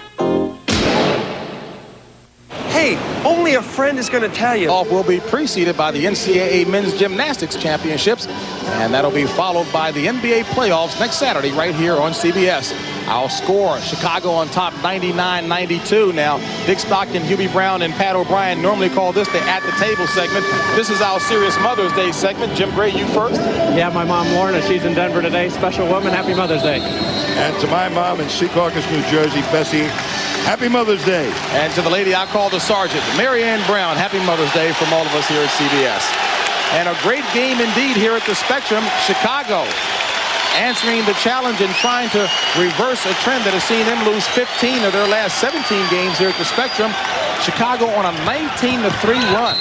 Hey, only a friend is going to tell you. Off will be preceded by the NCAA Men's Gymnastics Championships, and that'll be followed by the NBA playoffs next Saturday right here on CBS. Our score, Chicago on top 99-92. Now, Dick Stockton, Hubie Brown, and Pat O'Brien normally call this the At the Table segment. This is our serious Mother's Day segment. Jim Gray, you first. Yeah, my mom, Lorna, she's in Denver today. Special woman, happy Mother's Day. And to my mom in Secaucus, New Jersey, Bessie, happy Mother's Day. And to the lady I call the Sergeant, Mary Ann Brown, happy Mother's Day from all of us here at CBS. And a great game indeed here at the Spectrum. Chicago answering the challenge and trying to reverse a trend that has seen them lose 15 of their last 17 games here at the Spectrum. Chicago on a 19-3 run.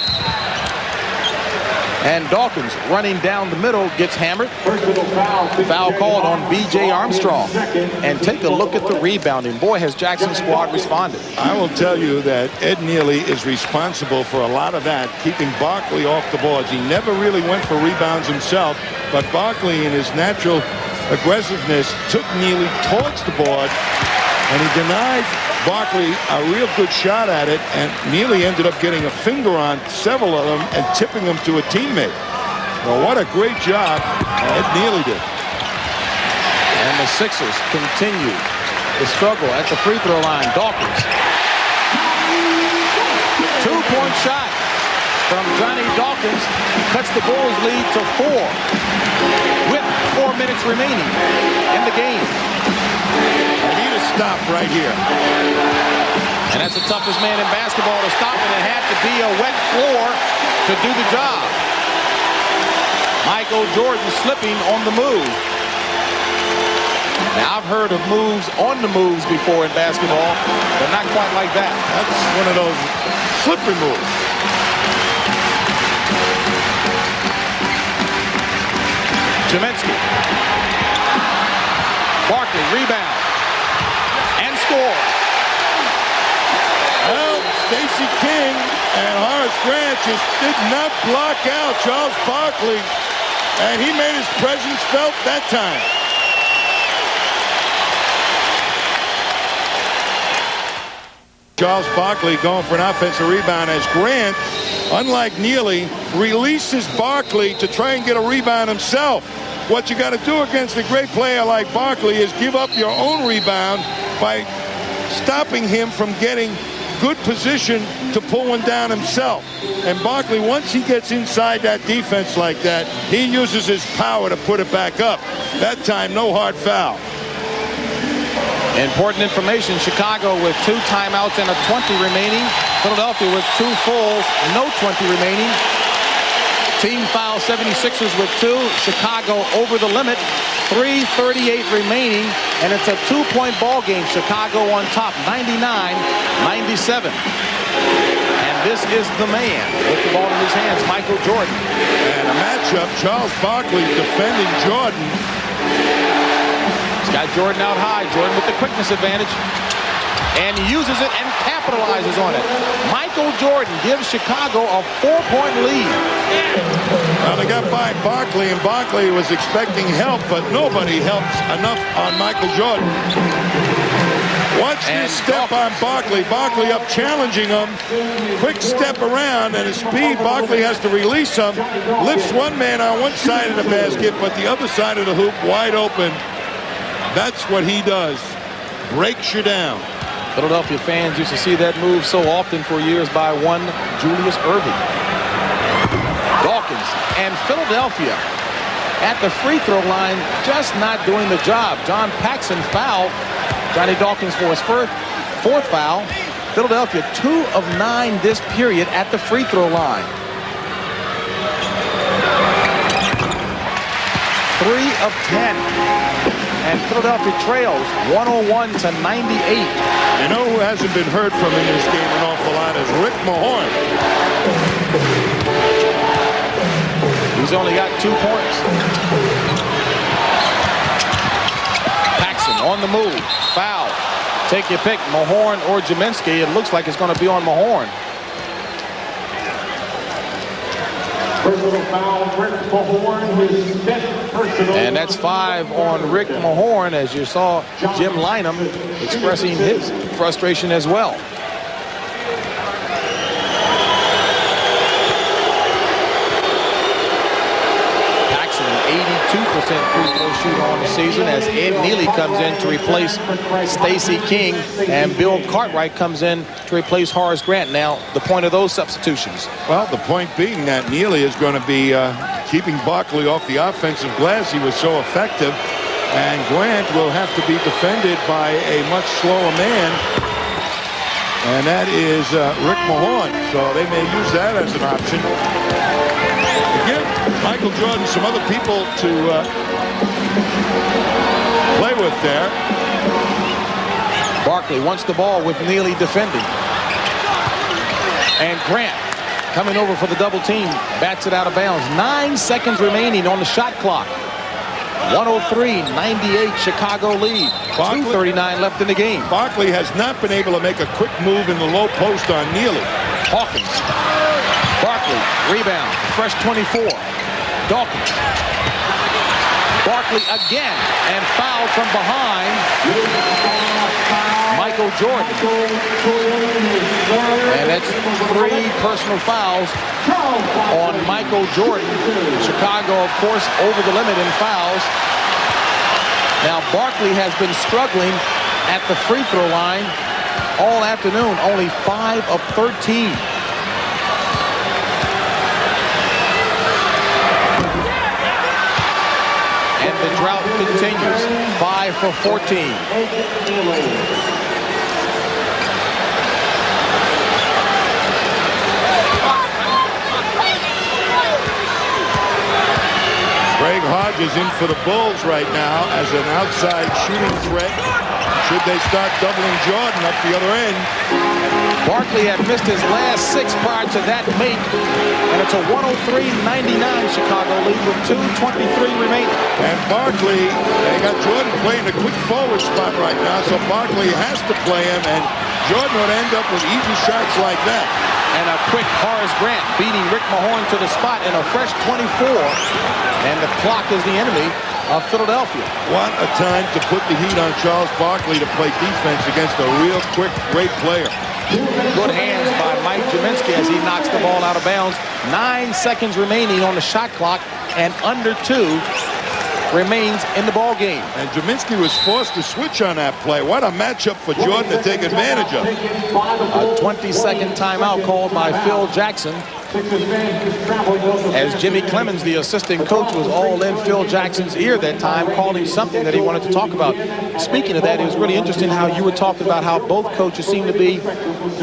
And Dawkins running down the middle gets hammered. Foul called on B.J. Armstrong. And take a look at the rebounding. Boy, has Jackson's squad responded. I will tell you that Ed Neely is responsible for a lot of that, keeping Barkley off the boards. He never really went for rebounds himself, but Barkley in his natural aggressiveness took Neely towards the board, and he denied Barkley a real good shot at it, and Neely ended up getting a finger on several of them and tipping them to a teammate. Well, what a great job Ed Neely did. And the Sixers continue the struggle at the free throw line. Dawkins. 2-point shot from Johnny Dawkins cuts the Bulls' lead to 4 with 4 minutes remaining in the game. They need a stop right here. And that's the toughest man in basketball to stop, and it had to be a wet floor to do the job. Michael Jordan slipping on the move. Now, I've heard of moves on the moves before in basketball, but not quite like that. That's one of those slippery moves. Jaminsky. Barkley, rebound. And score. Well, Stacey King and Horace Grant just did not block out Charles Barkley, and he made his presence felt that time. Charles Barkley going for an offensive rebound as Grant, unlike Neely, releases Barkley to try and get a rebound himself. What you got to do against a great player like Barkley is give up your own rebound by stopping him from getting good position to pull one down himself. And Barkley, once he gets inside that defense like that, he uses his power to put it back up. That time, no hard foul. Important information, Chicago with 2 timeouts and a 20 remaining. Philadelphia with 2 fulls, no 20 remaining. Team foul 76ers with 2. Chicago over the limit. 3:38 remaining, and it's a 2-point ball game. Chicago on top, 99-97. And this is the man with the ball in his hands, Michael Jordan. And a matchup, Charles Barkley defending Jordan. He's got Jordan out high. Jordan with the quickness advantage. And he uses it and capitalizes on it. Michael Jordan gives Chicago a 4-point lead. Well, they got by Barkley, and Barkley was expecting help, but nobody helps enough on Michael Jordan. Watch this step on Barkley. Barkley up challenging him. Quick step around, and his speed, Barkley has to release him. Lifts one man on one side of the basket, but the other side of the hoop wide open. That's what he does. Breaks you down. Philadelphia fans used to see that move so often for years by one Julius Erving. Dawkins and Philadelphia at the free throw line just not doing the job. John Paxson fouled Johnny Dawkins for his fourth foul. Philadelphia 2 of 9 this period at the free throw line. 3 of 10. And Philadelphia trails 101-98. You know who hasn't been heard from in this game an awful lot is Rick Mahorn. He's only got 2 points. Paxson on the move. Foul. Take your pick, Mahorn or Jaminski. It looks like it's going to be on Mahorn. Personal foul, Rick Mahorn, his 5th personal. And that's 5 on Rick Mahorn, as you saw Jim Lynam expressing his frustration as well. Paxson, an 82% free throw shooter on the season, as Ed Neely comes in to replace Stacey King, and Bill Cartwright comes in to replace Horace Grant. Now, the point of those substitutions. Well, the point being that Neely is going to be keeping Barkley off the offensive glass. He was so effective. And Grant will have to be defended by a much slower man. And that is Rick Mahorn. So they may use that as an option. Again, Michael Jordan, some other people to play with there. Barkley wants the ball with Neely defending. And Grant coming over for the double team. Bats it out of bounds. 9 seconds remaining on the shot clock. 103-98 Chicago lead. 2:39 left in the game. Barkley has not been able to make a quick move in the low post on Neely. Hawkins. Barkley. Rebound. Fresh 24. Dawkins. Barkley again. And fouled from behind. Michael Jordan. And that's 3 personal fouls on Michael Jordan. Chicago, of course, over the limit in fouls. Now, Barkley has been struggling at the free throw line all afternoon. Only 5 of 13. And the drought continues. 5 for 14. Greg Hodges in for the Bulls right now as an outside shooting threat. Should they start doubling Jordan up the other end? Barkley had missed his last 6 prior to that make, and it's a 103-99 Chicago lead with 2:23 remaining. And Barkley, they got Jordan playing a quick forward spot right now, so Barkley has to play him, and Jordan would end up with easy shots like that. And a quick Horace Grant beating Rick Mahorn to the spot in a fresh 24. And the clock is the enemy of Philadelphia. What a time to put the heat on Charles Barkley to play defense against a real quick, great player. Good hands by Mike Jaminski as he knocks the ball out of bounds. 9 seconds remaining on the shot clock and under 2 remains in the ball game. And Jaminski was forced to switch on that play. What a matchup for Jordan to take advantage of. A 20-second timeout called by Phil Jackson. As Jimmy Clemens, the assistant coach, was all in Phil Jackson's ear that time, calling something that he wanted to talk about. Speaking of that, it was really interesting how you were talking about how both coaches seem to be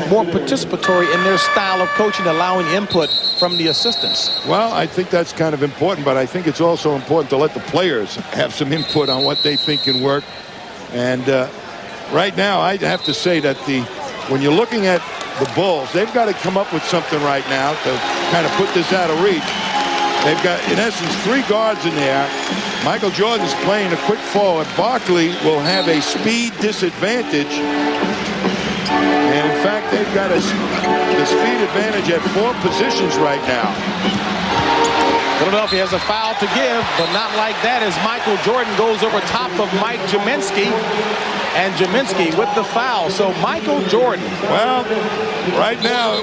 more participatory in their style of coaching, allowing input from the assistants. Well, I think that's kind of important, but I think it's also important to let the players have some input on what they think can work. And right now, I have to say that when you're looking at the Bulls, they've got to come up with something right now to kind of put this out of reach. They've got, in essence, 3 guards in there. Michael Jordan's playing a quick forward. Barkley will have a speed disadvantage. And, in fact, they've got the speed advantage at 4 positions right now. Philadelphia has a foul to give, but not like that as Michael Jordan goes over top of Mike Jaminski. And Jaminski with the foul. So Michael Jordan. Well, right now,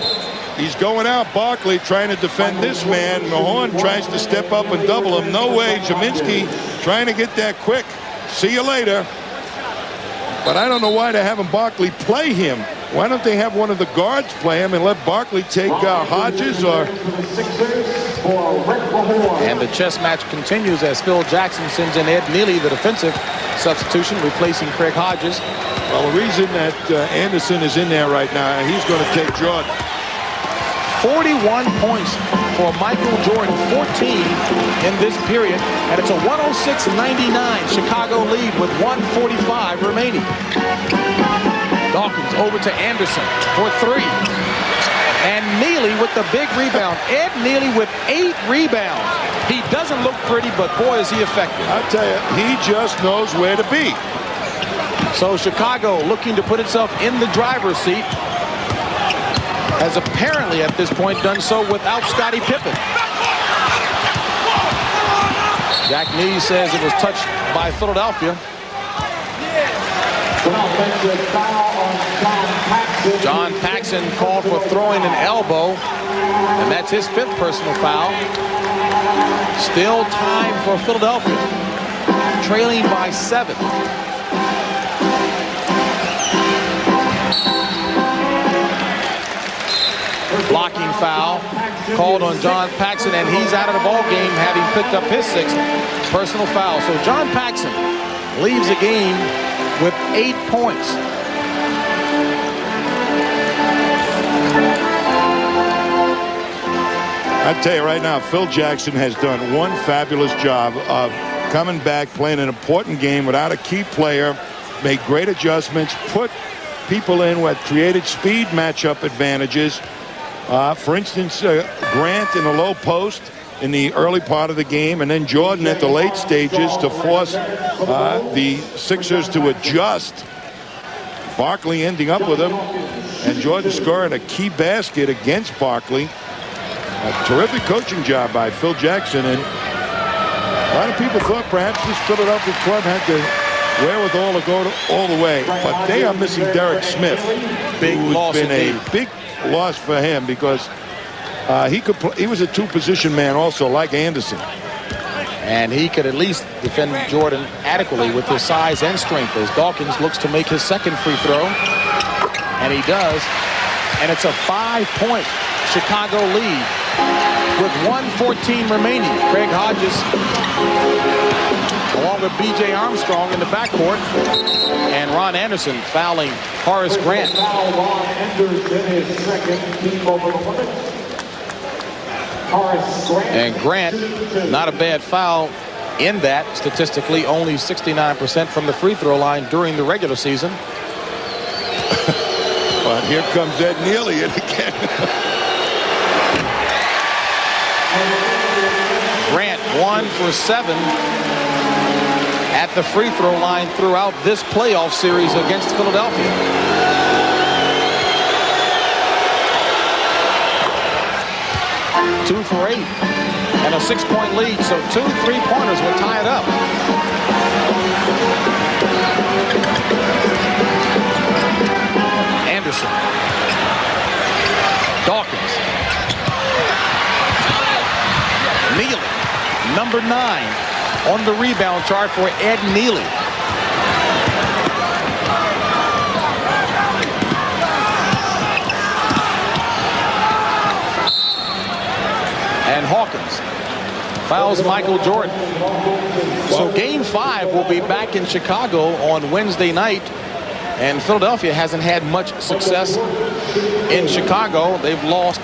he's going out. Barkley trying to defend this man. Mahorn tries to step up and double him. No way. Jaminski trying to get that quick. See you later. But I don't know why they're having Barkley play him. Why don't they have one of the guards play him and let Barkley take Hodges or... And the chess match continues as Phil Jackson sends in Ed Neely, the defensive substitution, replacing Craig Hodges. Well, the reason that Anderson is in there right now, he's going to take Jordan. 41 points for Michael Jordan, 14 in this period, and it's a 106-99 Chicago lead with 1:45 remaining. Dawkins over to Anderson for 3. And Neely with the big rebound. Ed Neely with 8 rebounds. He doesn't look pretty, but boy, is he effective. I tell you, he just knows where to be. So Chicago looking to put itself in the driver's seat, has apparently at this point done so without Scottie Pippen. Jack Nee says it was touched by Philadelphia. John Paxson called for throwing an elbow, and that's his 5th personal foul. Still time for Philadelphia, trailing by 7. Blocking foul called on John Paxson, and he's out of the ball game, having picked up his 6th personal foul. So John Paxson leaves the game with 8 points. I tell you right now, Phil Jackson has done one fabulous job of coming back, playing an important game without a key player, made great adjustments, put people in what created speed matchup advantages. For instance, Grant in the low post in the early part of the game, and then Jordan at the late stages to force the Sixers to adjust. Barkley ending up with him, and Jordan scoring a key basket against Barkley. A terrific coaching job by Phil Jackson, and a lot of people thought perhaps this Philadelphia club had the wherewithal to go all the way, but they are missing Derek Smith. Big loss indeed. A big loss for him because he could play, he was a 2-position man also, like Anderson. And he could at least defend Jordan adequately with his size and strength as Dawkins looks to make his 2nd free throw. And he does. And it's a 5-point Chicago lead with 1:14 remaining. Craig Hodges along with B.J. Armstrong in the backcourt, and Ron Anderson fouling Horace Grant. And Grant, not a bad foul in that. Statistically, only 69% from the free throw line during the regular season. But here comes Ed Neely in again. Grant 1 for 7 at the free throw line throughout this playoff series against Philadelphia. Two for 8 and a 6-point lead, so 2 3-pointers will tie it up. Anderson, Dawkins, Neely, number 9. on the rebound chart for Ed Neely. And Hawkins fouls Michael Jordan. So game 5 will be back in Chicago on Wednesday night. And Philadelphia hasn't had much success in Chicago. They've lost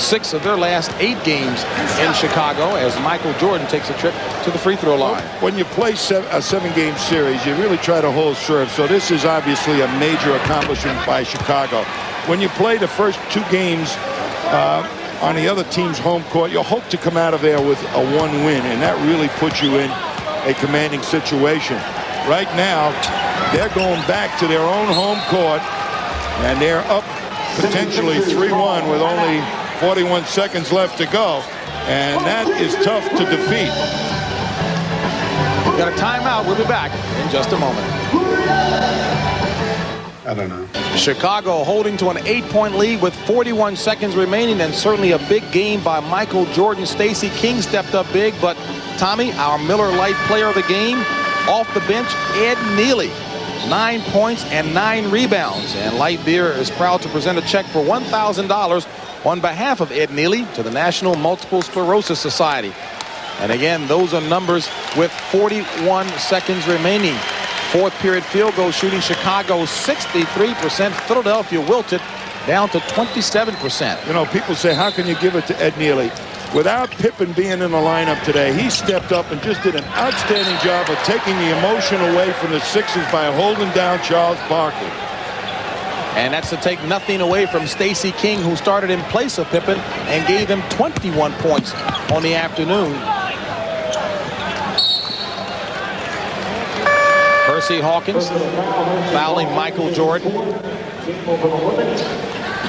6 of their last 8 games in Chicago as Michael Jordan takes a trip to the free throw line. When you play a 7-game series, you really try to hold serve. So this is obviously a major accomplishment by Chicago. When you play the first 2 games on the other team's home court, you hope to come out of there with a 1 win, and that really puts you in a commanding situation. Right now, they're going back to their own home court, and they're up potentially 3-1 with only 41 seconds left to go, and that is tough to defeat. We've got a timeout. We'll be back in just a moment. I don't know. Chicago holding to an 8-point lead with 41 seconds remaining, and certainly a big game by Michael Jordan. Stacey King stepped up big, but Tommy, our Miller Lite player of the game, off the bench, Ed Neely, 9 points and 9 rebounds. And Light Beer is proud to present a check for $1,000 on behalf of Ed Neely to the National Multiple Sclerosis Society. And again, those are numbers with 41 seconds remaining. Fourth period field goal shooting, Chicago 63%. Philadelphia wilted down to 27%. You know, people say, how can you give it to Ed Neely? Without Pippen being in the lineup today, he stepped up and just did an outstanding job of taking the emotion away from the Sixers by holding down Charles Barkley. And that's to take nothing away from Stacey King, who started in place of Pippen and gave him 21 points on the afternoon. Percy Hawkins fouling Michael Jordan.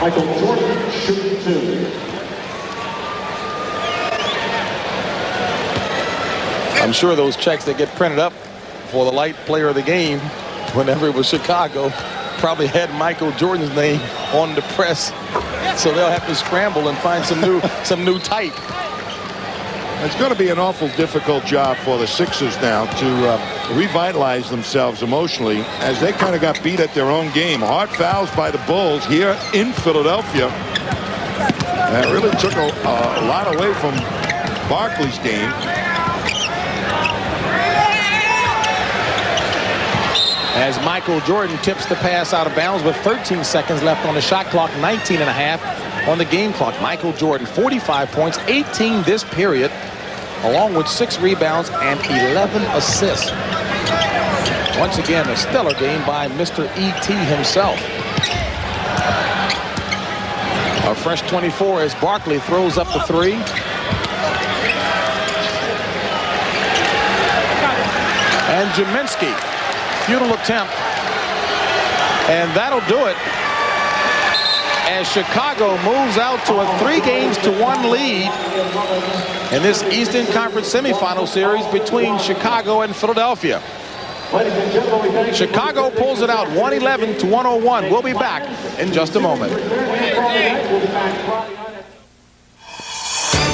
Michael Jordan shooting 2. I'm sure those checks that get printed up for the Light player of the game, whenever it was Chicago, probably had Michael Jordan's name on the press, so they'll have to scramble and find some new type. It's going to be an awful difficult job for the Sixers now to revitalize themselves emotionally, as they kind of got beat at their own game. Hard fouls by the Bulls here in Philadelphia. That really took a lot away from Barkley's game. As Michael Jordan tips the pass out of bounds with 13 seconds left on the shot clock, 19 and a half on the game clock. Michael Jordan, 45 points, 18 this period, along with 6 rebounds and 11 assists. Once again, a stellar game by Mr. E.T. himself. A fresh 24 as Barkley throws up the 3. And Jaminski, futile attempt, and that'll do it as Chicago moves out to a 3-1 lead in this Eastern Conference semifinal series between Chicago and Philadelphia. Chicago pulls it out 111 to 101. We'll be back in just a moment.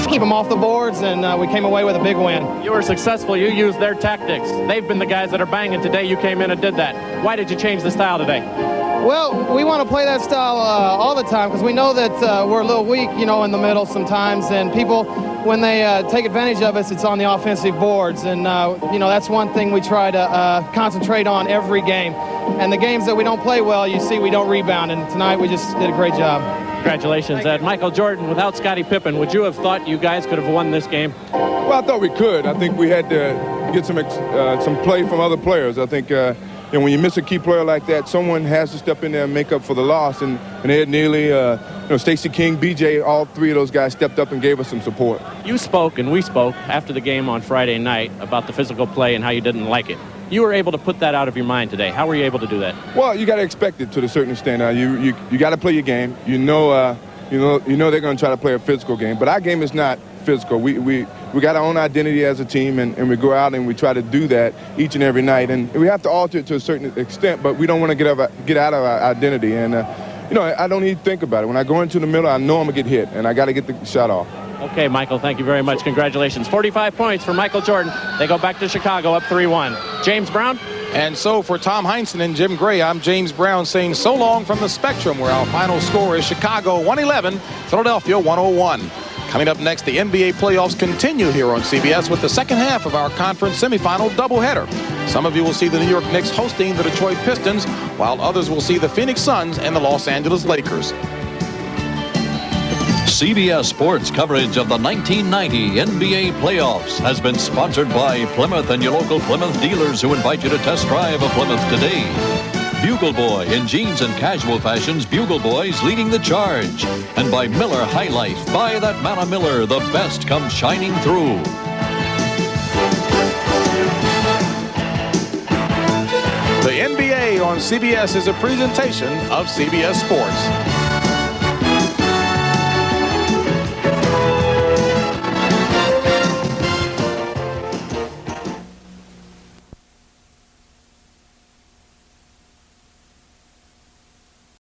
Keep them off the boards, and we came away with a big win. You were successful. You used their tactics. They've been the guys that are banging today. You came in and did that. Why did you change the style today? Well, we want to play that style all the time because we know that we're a little weak, you know, in the middle sometimes. And people, when they take advantage of us, it's on the offensive boards. And, you know, that's one thing we try to concentrate on every game. And the games that we don't play well, you see we don't rebound. And tonight we just did a great job. Congratulations, Ed. Michael Jordan, without Scottie Pippen, would you have thought you guys could have won this game? Well, I thought we could. I think we had to get some play from other players. I think and when you miss a key player like that, someone has to step in there and make up for the loss. And Ed Neely, you know, Stacey King, BJ, all 3 of those guys stepped up and gave us some support. You spoke and we spoke after the game on Friday night about the physical play and how you didn't like it. You were able to put that out of your mind today. How were you able to do that? Well, you got to expect it to a certain extent. You got to play your game. You know they're going to try to play a physical game, but our game is not physical. We got our own identity as a team, and we go out and we try to do that each and every night. And we have to alter it to a certain extent, but we don't want to get out of our identity. And you know, I don't even think about it. When I go into the middle, I know I'm gonna get hit, and I got to get the shot off. Okay, Michael, thank you very much. Congratulations. 45 points for Michael Jordan. They go back to Chicago up 3-1. James Brown? And so for Tom Heinsohn and Jim Gray, I'm James Brown saying so long from the Spectrum, where our final score is Chicago 111, Philadelphia 101. Coming up next, the NBA playoffs continue here on CBS with the second half of our conference semifinal doubleheader. Some of you will see the New York Knicks hosting the Detroit Pistons, while others will see the Phoenix Suns and the Los Angeles Lakers. CBS Sports coverage of the 1990 NBA playoffs has been sponsored by Plymouth and your local Plymouth dealers, who invite you to test drive a Plymouth today. Bugle Boy, in jeans and casual fashions, Bugle Boy's leading the charge. And by Miller High Life, buy that Manna Miller, the best comes shining through. The NBA on CBS is a presentation of CBS Sports.